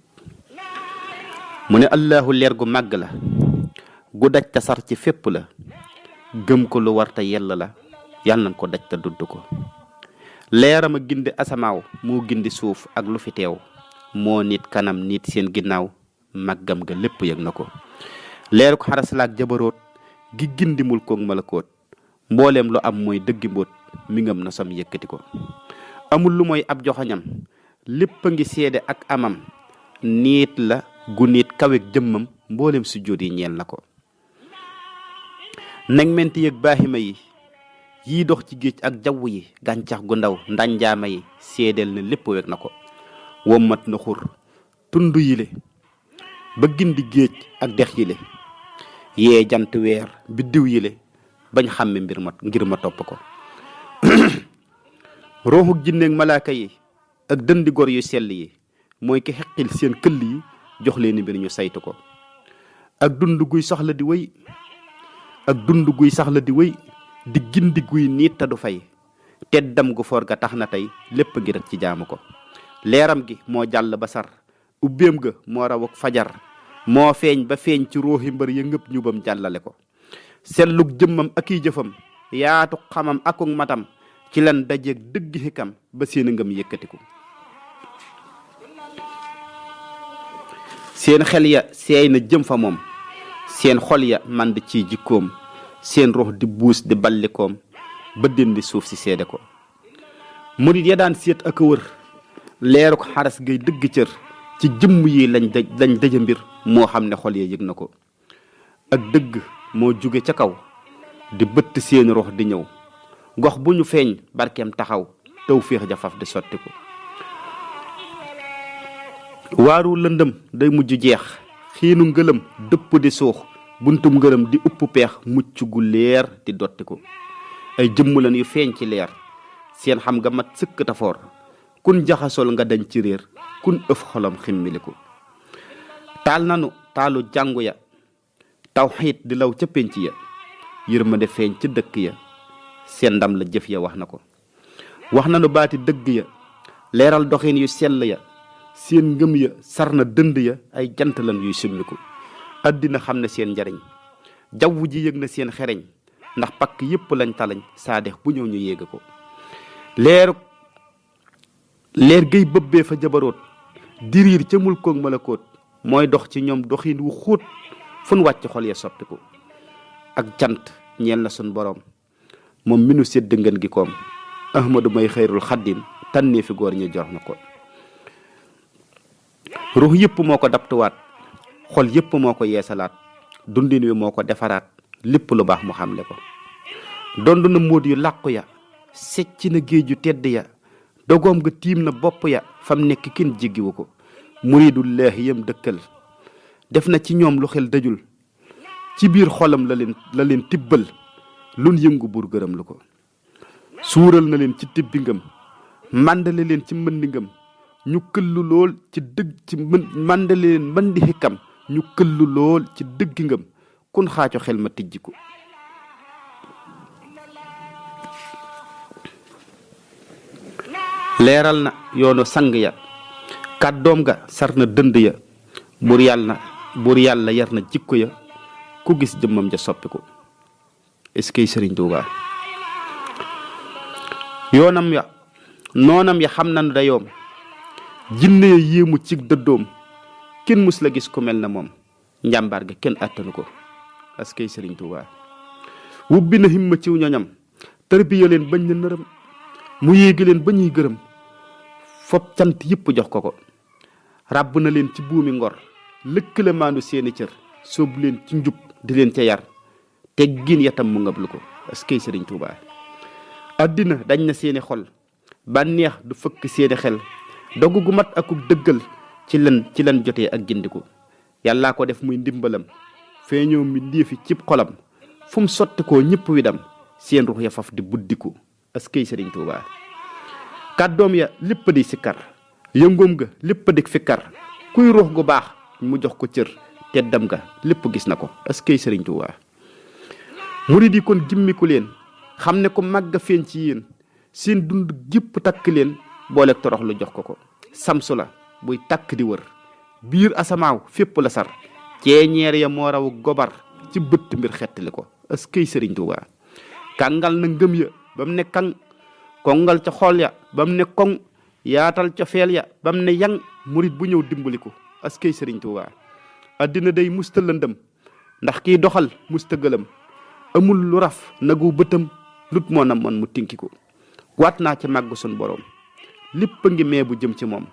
mu ne allahu leer gu màgg la gu daj ta sar ci fépp la gëm ko lu warta yell la yàlla nañ ko daj ta dudd ko leeram a gindi asamaaw moo gindi suuf ak lu fi teew moo nit kanam nit seen ginnaaw màggam ga lépp yëg na ko leeru ko xaraslaak jabaroot gi gindi mul koog malakoot mbooleem lu am mooy dëggi mbóot mi ngam na sam yëkkati ko amul lu mooy ab joxañam lépp a ngi seede ak amam niit la gu nit kawek jëmmam mbooleem sujjóot yi ñeel na ko nag menti yëg baaxima yi yii dox ci géej ak jaww yi gàncax gu ndaw ndanjaama yi seedeel na lépp weg na ko wommat na xur tund yile ba gindi géej ak dex yile yee jant weer biddiw yile bañ xàmme mbir ma ngir ma topp ko rooxuk jinneeg malaaka yi ak dëndi gor yu sell yi mooy ki xeqil seen këll yi jox leen mbir ñu saytu ko ak dund guy soxla di wéy ak dund guy saxla di wéy di gindi guy niit ta du fay teddam gu for ga tax na tey lépp ngi rek ci jaamu ko leeram gi moo jàll ba sar ubbeem ga moo raw ak fajar moo feeñ ba feeñ ci ruuxi mbër ya ngëpp ñubam jàllale ko sellug jëmmam ak i jëfam yaatu xamam akuk matam ci lan dajeeg dëgg xikam ba seen ngëm yëkkatiku seen xel ya seey na jëm fa moom seen xol ya mand ci jikkoom seen ruux di buus di ballikoom ba dindi suuf si seede ko murit ya daan seet ak a wër leeru ko xaras gay dëgg cër ci jëmm yi lañ daja mbir moo xam ne xol ya yëg na ko ak dëgg moo jóge ca kaw di bëtt seen ruux di ñëw gox bu ñu feeñ barkeem taxaw taw féex ja faf di sotti ko waaru lëndëm day mujj jeex xiinu ngëlëm dëpp di suux buntum ngërëm di upp peex mucc gu leer di dotti ko ay jëmm lan yu feeñ ci leer seen xam nga mat sëkk tafoor kun jaxasol nga dañ ci réer kun ëf xolam ximmiliku taal nanu taalu jàngu ya tawxiit di law ca pénc ya yërmande feeñ ca dëkk ya seen ndam la jëf ya wax na ko wax nanu baati dëgg ya leeral doxin yu sell ya seen ngëm ya sar na dënd ya ay jant lan yuy summiku àddina xam ne seen njariñ jaww ji yëg na seen xereñ ndax pakk yépp lañ talañ saa dex bu ñëw ñu yéega ko leer gay bëbbee fa jabaroot diriir ca mulkoog malakoot mooy dox ci ñoom doxin wu xóot fun wàcc xol ya soppiku ak cant ñeel na sun boroom moom mi nu sédd ngeen gi koom ahmadu may xëyrul xaddim tànnee fi góor ñi jox na ko ruux yëpp moo ko daptuwaat xol yëpp moo ko yeesalaat dundin wi moo ko defaraat lépp lu baax mu xamle ko dond na móot yu làqu ya secc na géeju tedd ya dogoom nga tiim na bopp ya fam nekk kenn jéggiwu ko muridullahi yam dëkkal def na ci ñoom lu xel dajul ci biir xolam la leen tibbal lun yëngu buur gërëm lu ko suural na leen ci tibbi ngëm màndale leen ci mbëndi ngëm ñu këllu lool ci dëgg ci màndale leen mbëndi xikam ñu këllu lool ci dëggi ngëm kun xaaco xel ma tijjiku leeral na yoonu sang ya kàddoom ga sar na dënd ya buur yàlla yar na jikko ya ku gis jëmmam ja soppiku est-ce que Sëriñ Tuubaa yoonam ya noonam ya xam nañu dayoom jinne ya yéemu ci dëddoom kenn mus la gis ku mel na moom njàmbaar ga kenn àttanu ko est-ce que Sëriñ Tuubaa wubbi na himma ciw ñoñam tërbiya leen bañ na nërëm mu yéegi leen ba ñuy gërëm fop cant yëpp jox ko ràbb na leen ci buumi ngor lëkkale maandu seeni cër sóobu leen ci njub di leen ca yar teggin yatam mu ngab lu ko est-ce que Sëriñ Tuubaa àddina dañ na seeni xol bànneex du fëkk seeni xel dogu gu mat akub dëggal ci lan jotee ak gindiku yàllaa ko def muy ndimbalam feeñoo mi ndéefi cib xolam fu mu sotti koo ñëpp widam seen ruux ya faf di buddiku est-ce que Sëriñ Tuubaa kàddoom ya lépp di sikkar yëngoom ga lépp di fikkar kuy ruux gu baax mu jox ko cër teddam ga lépp gis na ko est-ce que Sëriñ Tuubaa murid yi kon gimmiku leen xam ne ko màgg feeñ ci yéen seen dund gépp takk leen booleeg torox lu jox ko samsu la buy takk di wër biir asamaaw fépp la sar ceeñeer ya moo raw gobar ci bëtt mbir xettali ko est-ce que Sëriñ Tuubaa kàngal na ngëm ya ba mu ne kaŋ kongal ca xool ya ba mu ne koŋ yaatal ca feel ya ba mu ne yang murid bu ñëw dimbali ko est-ce que Sëriñ Tuubaa addina day musta lëndëm ndax kiy doxal musta gëlëm amul lu raf nagu bëtam lut moo na mon mu tinki ko waat naa ci màgg sun boroom lépp a ngi mee bu jëm ci moom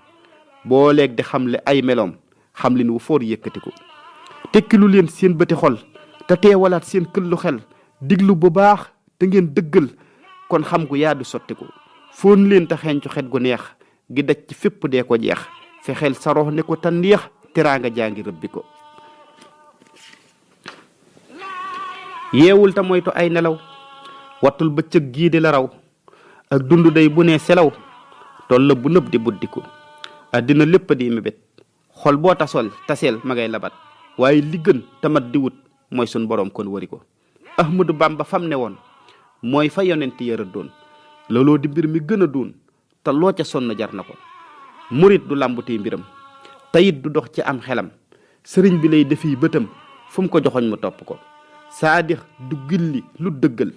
boo leeg di xam le ay meloom xam li nu foor yëkkati ko tekkilu leen seen bëti xol te teewalaat seen këllu xel diglu bu baax te ngeen dëggal kon xam gu yaadu sotti ko foon leen te xeeñcu xet gu neex gi daj ci fépp dee ko jeex fexeel saroox ne ko tanneex teraanga jaangi rëbbi ko yeewul te moytu ay nelaw wattul bëccëg gii di la raw ak dund day bu nee selaw toll la bu nëb di buddiku àddina lépp di mébét xol boo taseel ma ngay labat waaye li gën tamat di wut mooy sun boroom kon wari ko Ahmadu Bamba fam ne woon mooy fa yonent yara doon looloo di mbir mi gën a doon te loo ca sonn jar na ko murit du làmbutee mbiram tayit du dox ci am xelam sëriñ bi lay defi bëtam fu mu ko joxoñ mu topp ko saadix du gilli lu dëggal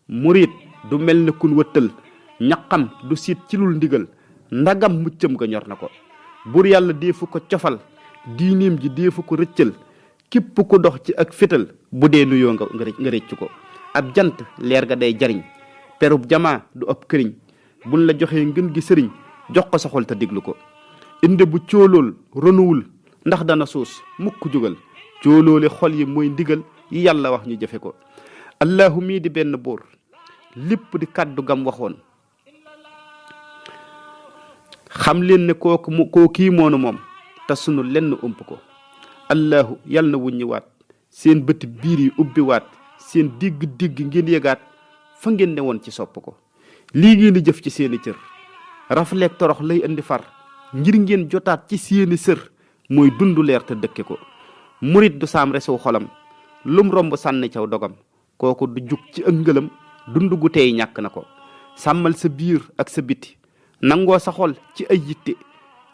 murit du mel ne kun wëttal ñaqam du siit ci lul ndigal ndagam muccam ga ñor na ko bur yàlla deefu ko cofal diineem ji deefu ko rëccal képp ku dox ci ak fétal bu dee nuyoo nga rëcc ko ab jant leer ga day jariñ perub jamaa du ab këriñ buñ la joxee ngën gi sëriñ jox ko sa xol te diglu ko inde bu cóolool ronuwul ndax dana suus mukk jugal cóoloole xol yi mooy ndigal yi yàlla wax ñu jëfe ko allahu mii di benn buur lépp di kàddu gam waxoon xam leen ne koo kii moonu moom te sunu lenn ëmp ko allahu yàlla na wuññi waat seen bëti biir yi ubbi waat seen digg ngeen yëgaat fa ngeen ne woon ci sopp ko lii ngeen di jëf ci seeni cër rafleeg torox lay indi far ngir ngeen jotaat ci seeni sër mooy dundu leer te dëkke ko murit du saam resew xolam lum romb sànni caw dogam kooku du jug ci ëngëlam dund gu tey ñàkk na ko sàmmal sa biir ak sa biti nangoo sa xol ci ay yitte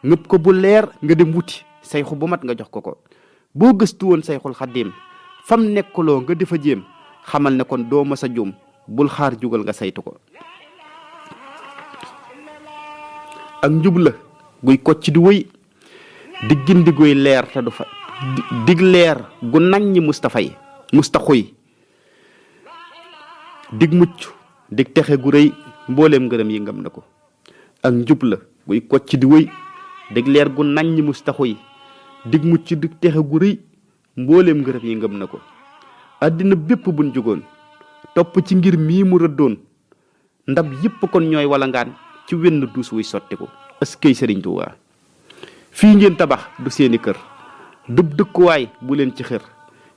ngëpp ko bu leer nga dem wuti sayxu bu mat nga jox ko boo gëstu woon sayxul xaddiim fam nekkuloo nga defa jéem xamal ne kon doo ma sa juum bul xaar jugal nga saytu ko ak njub la guy kocc di wëy di gindi guy leer te du fa dig leer gu naññi mustaxuy dig mucc dig texe gu rëy mbooleem ngërëm yi ngam na ko ak njub la guy kocc di wëy dig leer gu naññi mustaxuy dig mucc dig texe gu rëy mbooleem ngërëm yi ngëm na ko àddina bépp buñ jógoon topp ci ngir mii mu rëddoon ndab yépp kon ñooy walangaan ci wenn duus wuy sottiku askay sëriñ Tuubaa fii ngeen tabax du seeni kër dëb dëkkuwaay bu leen ci xër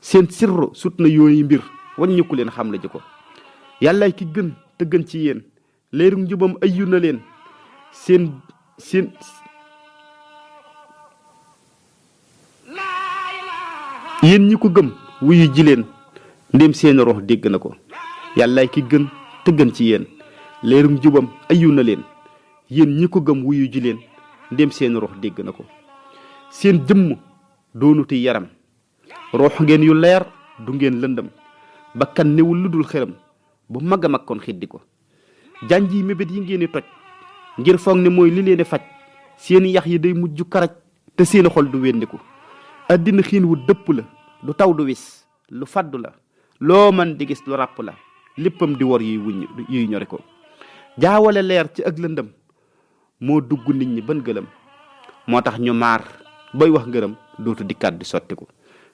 seen sirru sut na yooyu mbir waññiku leen xam la ji ko yàllaay ki gën te gën ci yéen leeru njubam ayyu na leen seen yéen ñi ko gëm wuyu ji leen ndéem seen rox dégg na ko yàllaay ki gën te gën ci yéen leeru njubam ayyu na leen yéen ñi ko gëm wuyu ji leen ndéem seen rox dégg na ko seen jëmm doonuti yaram rox ngeen yu leer du ngeen lëndëm bakkan newul lu dul xeram bu mag a mag kon xiddi ko janj yi mébét yi ngeen di toj ngir foog ne mooy li leen di faj seeni yax yi day mujj karaj te seeni xol du wendiku àddina xiin wu dëpp la du taw du wis lu faddu la loo man di gis lu ràpp la léppam di wor yuy ñori ko jaawale leer ci ak lëndëm moo dugg nit ñi ban gëlëm moo tax ñu maar bay wax ngërëm dootu dikkaat di sottiku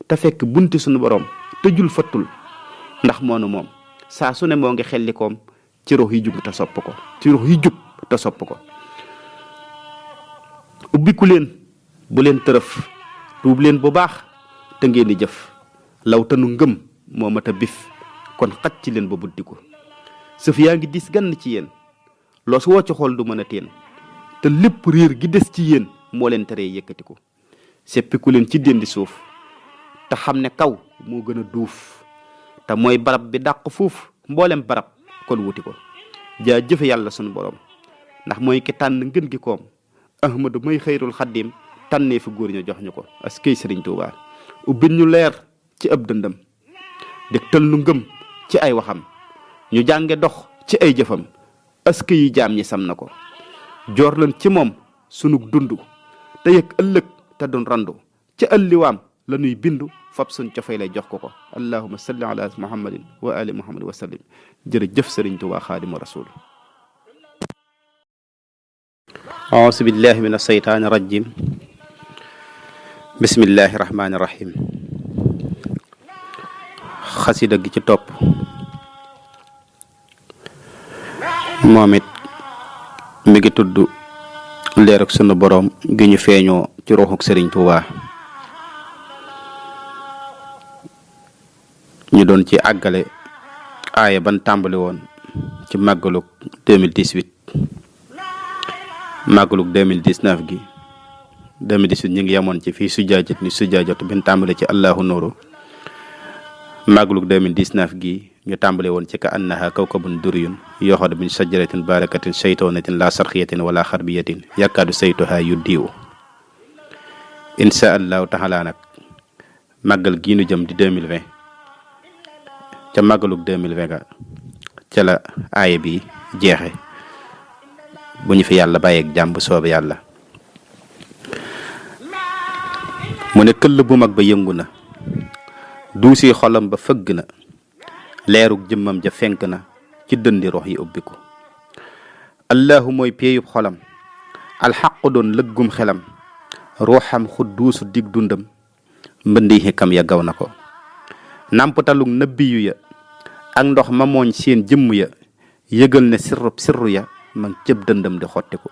te fekk bunti suñu borom tëjul fattul ndax moonu moom saa su ne moo ngi xellikoom ci rox yi jub te sopp ko ci rox yi jub te sopp ko ubbiku leen bu leen tërëf tuub leen bu baax te ngeen di jëf law tanu ngëm moo mat a bif kon xaj ci leen ba buddiku sëf yaa ngi dis gann ci yéen loos woo ci xool du mën a teen te lépp réer gi des ci yéen moo leen teree yëkkatiku seppiku leen ci déndi suuf te xam ne kaw moo gën a duuf te mooy barab bi dàq fuuf mboolem barab kon wuti ko jaa jëfe yàlla sunu borom ndax mooy ki tànn ngën gi koom ahmadu may xëyrul xaddim tànnee fi góor ñu jox ñu ko askay sëriñ Tuubaa ubbil ñu leer ci ab dëndam dégtal nu ngëm ci ay waxam ñu jànge dox ci ay jëfam askay yi jaam ñi sam na ko joor leen ci moom sunug dund te yëg ëllëg te dun randu ci ëlliwaam la nuy bindu fab suñ cofay lay jox ko ko allahumma salli ala muhammadin wa ali muhammad wa sallim jërëjëf sëriñ Tuubaa xaadimu rasul auzu billahi min asheytaani rajim bismillahi rahmaani rahim xasida gi ci topp moom it mi ngi tudd leeruk sunu boroom gi ñu feeñoo ci ruuxuk sëriñ Tuubaa ñu doon ci àggale aaya ban tàmbali woon ci màggaluk 2018 màggaluk 2019 gi 2018 ñu ngi yemoon ci fii sujaajat ni sujaajat bin tàmbale ci allahu nuuru màggaluk 2019 gi ñu tàmbale woon ci ka annaha kawkabun duriyun yoxoda min sajaratin barakatin shaytonatin la sarxiyatin wala xarbiyatin yàkkaadu saytuha yu diiwu insha allahu taala nag màggal gii nu jëm di 2020 ca màggaluk 2020 ga ca la aaya bi jeexe bu ñu fi yàlla bàyyeeg jàmm bu soobe yàlla mu ne këll bu mag ba yëngu na duusi xolam ba fëgg na leeruk jëmmam ja fenk na ci dëndi rox yi ubbiku allahu mooy péeyub xolam alxaqu doon lëggum xelam ruuxam xudduusu dig dundam mbëndi xikam ya gaw na ko nàmpatalug nëbbiyu ya ak ndox ma mooñ seen jëmm ya yëgal ne sirru ya man cëb dëndam di xottiku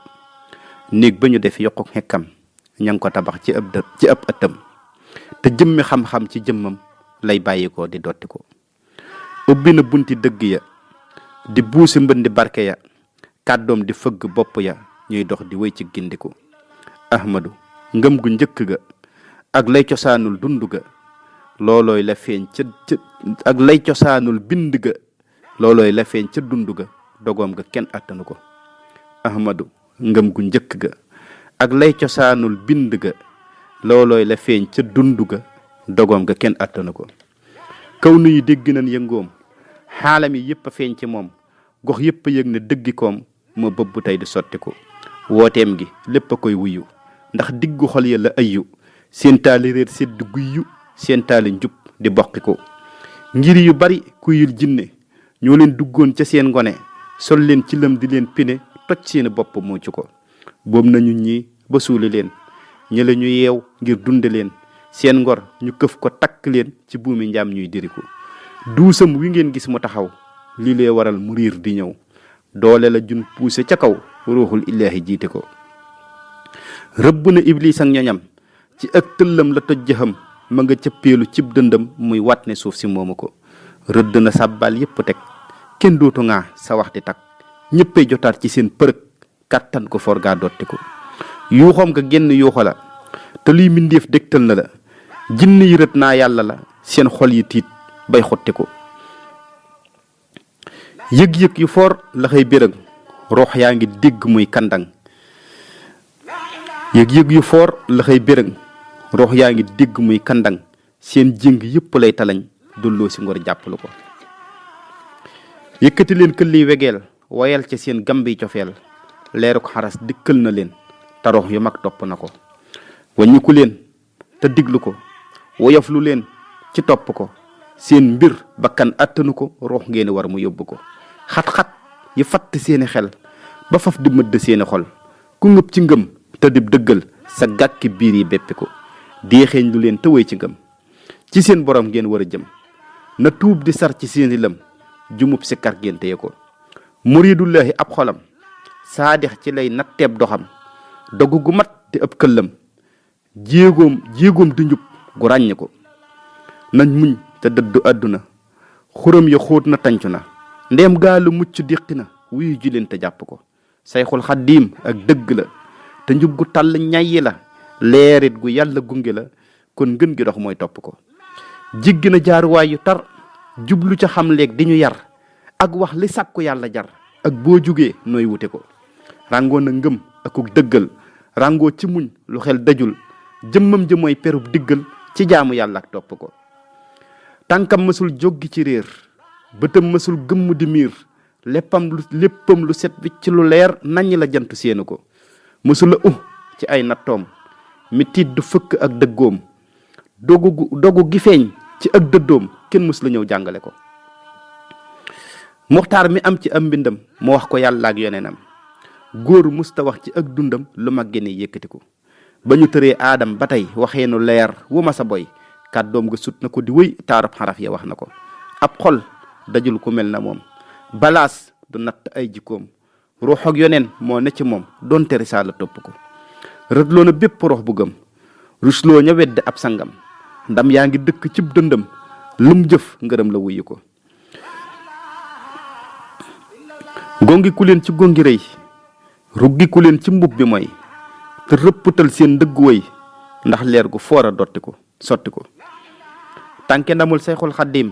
néeg ba ñu def yokku xekkam ña ngi ko tabax ci ab ëttam te jëmmi xam-xam ci jëmmam lay bàyyi ko di dotti ko ubbi na bunti dëgg ya di buusi mbëndi barke ya kàddoom di fëgg bopp ya ñuy dox di wéy ci gindiku ahmadu ngëm gu njëkk ga ak lay cosaanul dund ga loolooy la feeñ ca ak lay cosaanul bind ga loolooy la feeñ ca dund ga dogoom ga kenn attanu ko ahmadu ngëm gu njëkk ga ak lay cosaanul bind ga loolooy la feeñ ca dund ga dogoom ga kenn attanu ko kaw nu yi dégg nañ yëngoom xaalam yi yëpp a feeñ ci moom gox yëpp a yëg ne dëggikoom moo bëbb tey di sotti ko wooteem gi lépp a koy wuyu ndax diggu xol ya la ayyu seen taali réer sedd guyyu seen taali njub di boqi ko ngir yu bari kuyul jinne ñoo leen duggoon ca seen ngone sol leen ci lëm di leen pine toj seeni bopp muuc ko boobu nañu ñi ba suuli leen ñële ñu yeew ngir dunde leen seen ngor ñu këf ko takk leen ci buumi njaam ñuy diriku duusam wi ngeen gis mu taxaw lii lee waral mu riir di ñëw doole la jun puuse ca kaw ruuxul illaahi jiite ko. rëbb na iblis ak ñoñam ci ak tëllam la toj jëxam ma nga cëppeelu cib dëndam muy wat ne suuf si moomu ko. rëdd na sàbbaal yépp teg kenn dootu ngaa sa waxti tak ñëppay jotaat ci seen përëg kàttan ko for gaa dotti ko. yuuxoom nga génn yuuxo la te luy mbindéef dégtal na la jinn yi rët naa yàlla la seen xol yi tiit bay xotti ko. yëg-yëg yu foor la xëy bérëg roox yaa ngi dégg muy kandang. yëg-yëg yu foor la xëy bérëg roox yaa ngi dégg muy kandang seen jëng yëpp lay talañ dolloo si ngor jàppalu ko. yëkkati leen këlliy wegeel woyal ca seen gambi cofeel leeruk xaras dikkal na leen te roox yu mag topp na ko. waññiku leen te diglu ko woyoflu leen ci topp ko seen mbir bakkan attanu ko roox ngeen war mu yóbbu ko. xat-xat yi fatt seeni xel ba faf di mëdd seeni xol ku ngëb ci ngëm te dib dëggal sa gàkki biir yi béppi ko. deexeeñ lu leen te wéy ci ngëm ci seen borom ngeen war a jëm na tuub di sar ci seeni lëm jumub si kar ngeen téye ko. muridullahi ab xolam saadix ci lay natteeb doxam dogu gu mat di ab këllam jéegoom di njub gu ràññ ko. nañ muñ te dëddu àdduna xuram ya xóot na tàncu na ndeem gaalu mucc déqi na wuyu ji leen te jàpp ko. sayxul xaddiim ak dëgg la te njub gu tàll ñayyi la leerit gu yàlla gunge la kon ngën gi dox mooy topp ko. jiggi na jaaruwaay yu tar jublu ca xam leeg di ñu yar ak wax li sàkku yàlla jar ak boo jugee nooy wute ko. ràngoo na ngëm akuk dëggal ràngoo ci muñ lu xel dajul jëmmam ja mooy perub diggal ci jaamu yàlla ak topp ko. tànkam mësul jóggi ci réer bëtam mësul gëmm di miir léppam lu set wicc lu leer naññ la jant séenu ko. mësula ci ay nattoom mi tiit du fëkk ak dëggoom dogu gi feeñ ci ak dëddoom kenn mës la ñëw jàngale ko. muxtaar mi am ci am mbindam mu wax ko yàlla ak yoneenam góor musta wax ci ak dundam lu mag génne yëkkati ko. ba ñu tëree aadam ba tey waxeenu leer wu ma sa boy kàddoom nga sut na ko di wéy taarab xaraf ya wax na ko. ab xol dajul ku mel na moom balaas du natt ay jikkoom ruux ak yoneen moo ne ci moom doonte risaala topp ko. rëdloo na bépp rox bu gëm rusloo ña wedde ab sangam ndam yaa ngi dëkk cib dëndam lum jëf ngërëm la wuyu ko. gongi ku leen ci gongi rëy ruggi ku leen ci mbub bi mooy te rëpptal seen dëggu way ndax leer gu foor a dotti ko sotti ko. tànke ndamul sayxul xaddiim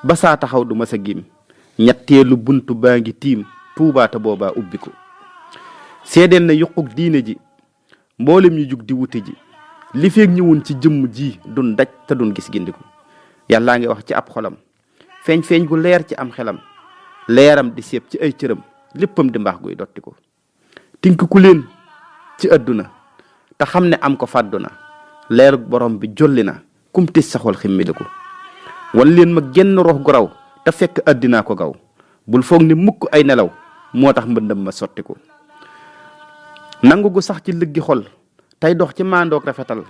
ba saa taxaw du ma sa giim ñetteelu buntu baa ngi tiim tuubaata boobaa ubbi ko. seedeel na yuquk diine ji mboolem ñu jug di wuti ji li feeg ñëwoon ci jëmm ji dun daj te dun gis gindiku. yàllaa ngi wax ci ab xolam feeñ gu leer ci am xelam leeram di seeb ci ay cëram léppam di mbaax guy dotti ko. tink ku leen ci àdduna te xam ne am ko fàddu na leerug borom bi jolli na kum tis saxol ximmiliku. wan leen ma genn rox gu raw te fekk àddinaa ko gaw bul foog ni mukk ay nelaw moo tax mbëndam ma sotti ko. nangu gu sax ci lëggi xol tey dox ci maandoog rafetal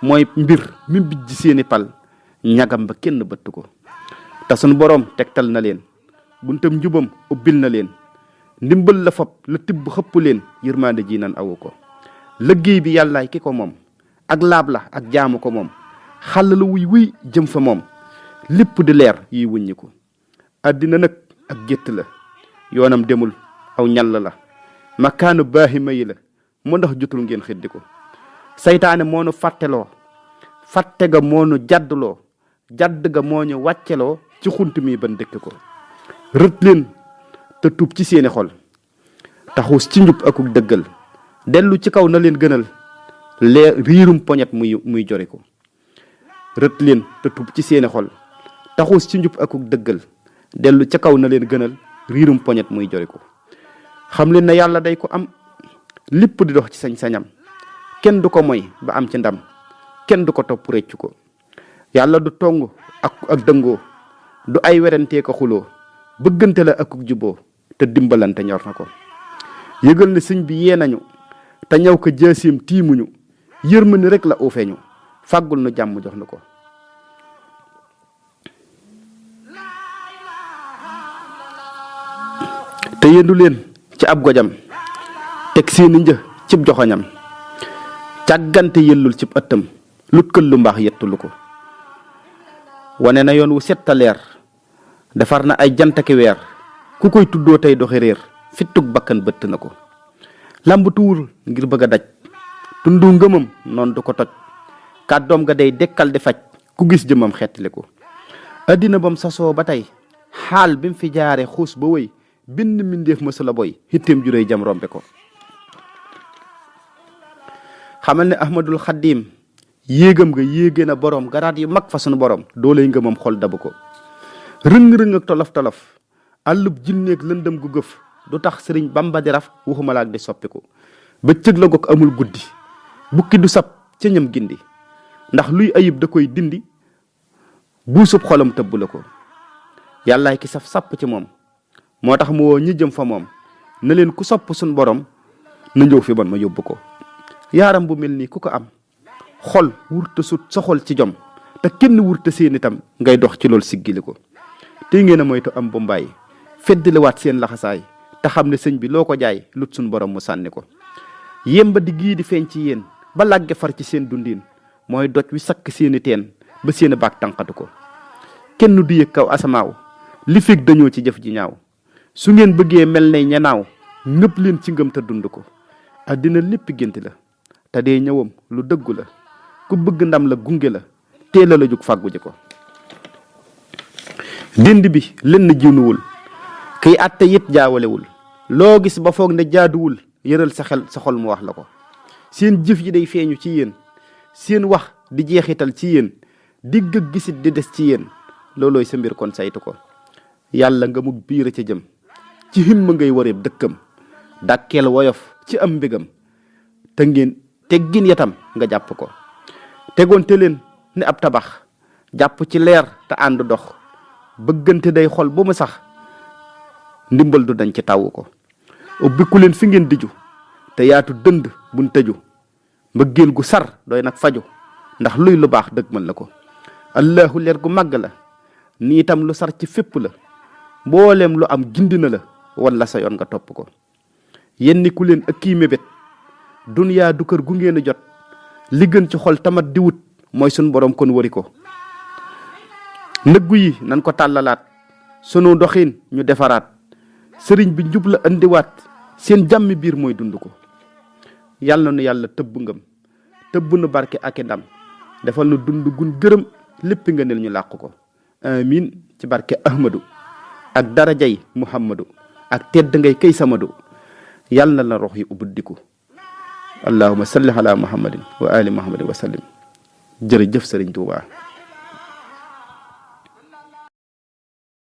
mooy mbir mi bijj seeni pal ñagam ba kenn bëtt ko. te sunu boroom tegtal na leen buntam njubam ubbil na leen ndimbal la fab la tibb xëpp leen yërmande ji nan awu ko. liggéey bi yàllaay ki ko moom ak laab la ak jaamu ko moom xàll la wuy jëm fa moom lépp di leer yiy wuññi ko. àddina nag ak gétt la yoonam demul aw ñall la makaanu baahima yi la mu ndax jotul ngeen xiddi ko. saytaane moo nu fàtteloo fàtte ga moo nu jaddloo jadd ga moo ñu wàcceloo ci xunt mi ban dëkk ko. rët leen te tuub ci seeni xol taxuus ci njub akuk dëggal dellu ci kaw na leen gënal riirum poñet muy jori ko. rët leen te tuub ci seeni xol taxuus ci njub akuk dëggal dellu ca kaw na leen gënal riirum poñet muy jori ko. xam leen na yàlla day ko am lépp di dox ci sañ-sañam kenn du ko moy ba am ci ndam kenn du ko topp réccu ko. yàlla du tong ak dëngoo du ay werantee ko xuloo bëggante la akuk juboo te dimbalante ñor na ko. yëgal ne sëñ bi yee nañu te ñëw ko jaaseem tiimuñu yërmande rek la uufeeñu fàggul nu jàmm jox na ko. te yendu leen ci ab gojam teg seeni një cib joxoñam càggante yëllul cib ëttam lut kël lu mbaax yettulu ko wane na yoon wu setta leer defar na ay jantaki weer ku koy tuddoo tey doxi réer fittug bakkan bëtt na ko làmbatuwul ngir bëgg a daj tundu ngëmam noonu du ko toj kàddoom ga day dekkal di faj ku gis jëmam xettali ko addina bam sasoo ba tey xaal bi mu fi jaare xuus ba wëy bind mbindéef mësula boy xitteem juréy jam rombe ko xamal ne ahmadul xaddiim yéegam nga yéege na borom garaat yu mag fa sunu borom doolay ngëmam xol dabu ko rëng-rëng ak tolof-tolof àllub jinneeg lëndëm gu gëf du tax sëriñ bamba di raf waxumalaak di soppiku bëccëg la gog amul guddi bukki du sab ca ñam gindi ndax luy ayib da koy dindi buusub xolam tëbb la ko yàllaay ki saf sàpp ci moom moo tax mu woo ñi jëm fa moom na leen ku sopp suñ borom na ñëw fi man ma yóbbu ko yaaram bu mel nii ku ko am xol wurta sut sa xol ci jom te kenn wurta seen itam ngay dox ci loolu siggili ko tey ngeen a moytu am bu mbaay feddliwaat seen laxasaay te xam ne sëñ bi loo ko jaay lut suñ borom mu sànni ko yemba di gii di feeñ ci yéen ba làgge far ci seen dundin mooy doj wi sakk seeni teen ba seeni baag tànqatu ko kenn du yëg kaw asamaaw li fekk dañoo ci jëf ji ñaaw su ngeen bëggee mel ne ñanaaw ngëpp leen ci ngëm te dund ko àddina lépp gént la te dee ñëwam lu dëggu la ku bëgg ndam la gunge la teela la jug fàggu ji ko dind bi lenn jiinuwul kiy àtte it jaawalewul loo gis ba foog ne jaaduwul yëral sa xel sa xol mu wax la ko seen jëf yi day feeñu ci yéen seen wax di jeexital ci yéen digg ak gisit di des ci yéen loolooy sa mbir kon saytu ko yàlla nga mu biir ca jëm ci himma ngay wareeb dëkkam dàkkeel woyof ci am mbégam te ngeen teggin yatam nga jàpp ko tegoonte leen ne ab tabax jàpp ci leer te ànd dox bëggante day xol ba mu sax ndimbal du dañ ci tawu ko ubbiku leen fi ngeen diju te yaatu dënd buñ tëju mbëggeel gu sar doy nag faju ndax luy lu baax dëgg mën la ko allahu leer gu màgg la nii itam lu sar ci fépp la mbooleem lu am gindi na la wala sa yoon nga topp ko yenni ku leen ak kii mébét duniyaa du kër gu ngeen a jot li gën ci xol tamat di wut mooy sun borom kon wari ko ndëggu yi nan ko tàllalaat sunu doxin ñu defaraat sëriñ bi njub la andiwaat seen jàmmi biir mooy dund ko yàlla na nu yàlla tëbb ngëm tëbb nu barke ak i ndam defal nu dund gun gërëm lépp nga nel ñu làq ko amin ci barke ahmadu ak darajay muhammadu ak tedd ngay kay samadu yàlla na la rox yi ubuddiku allahumma salli ala muhammadin wa ali muhammadin wa sallim jërëjëf sëriñ Tuubaa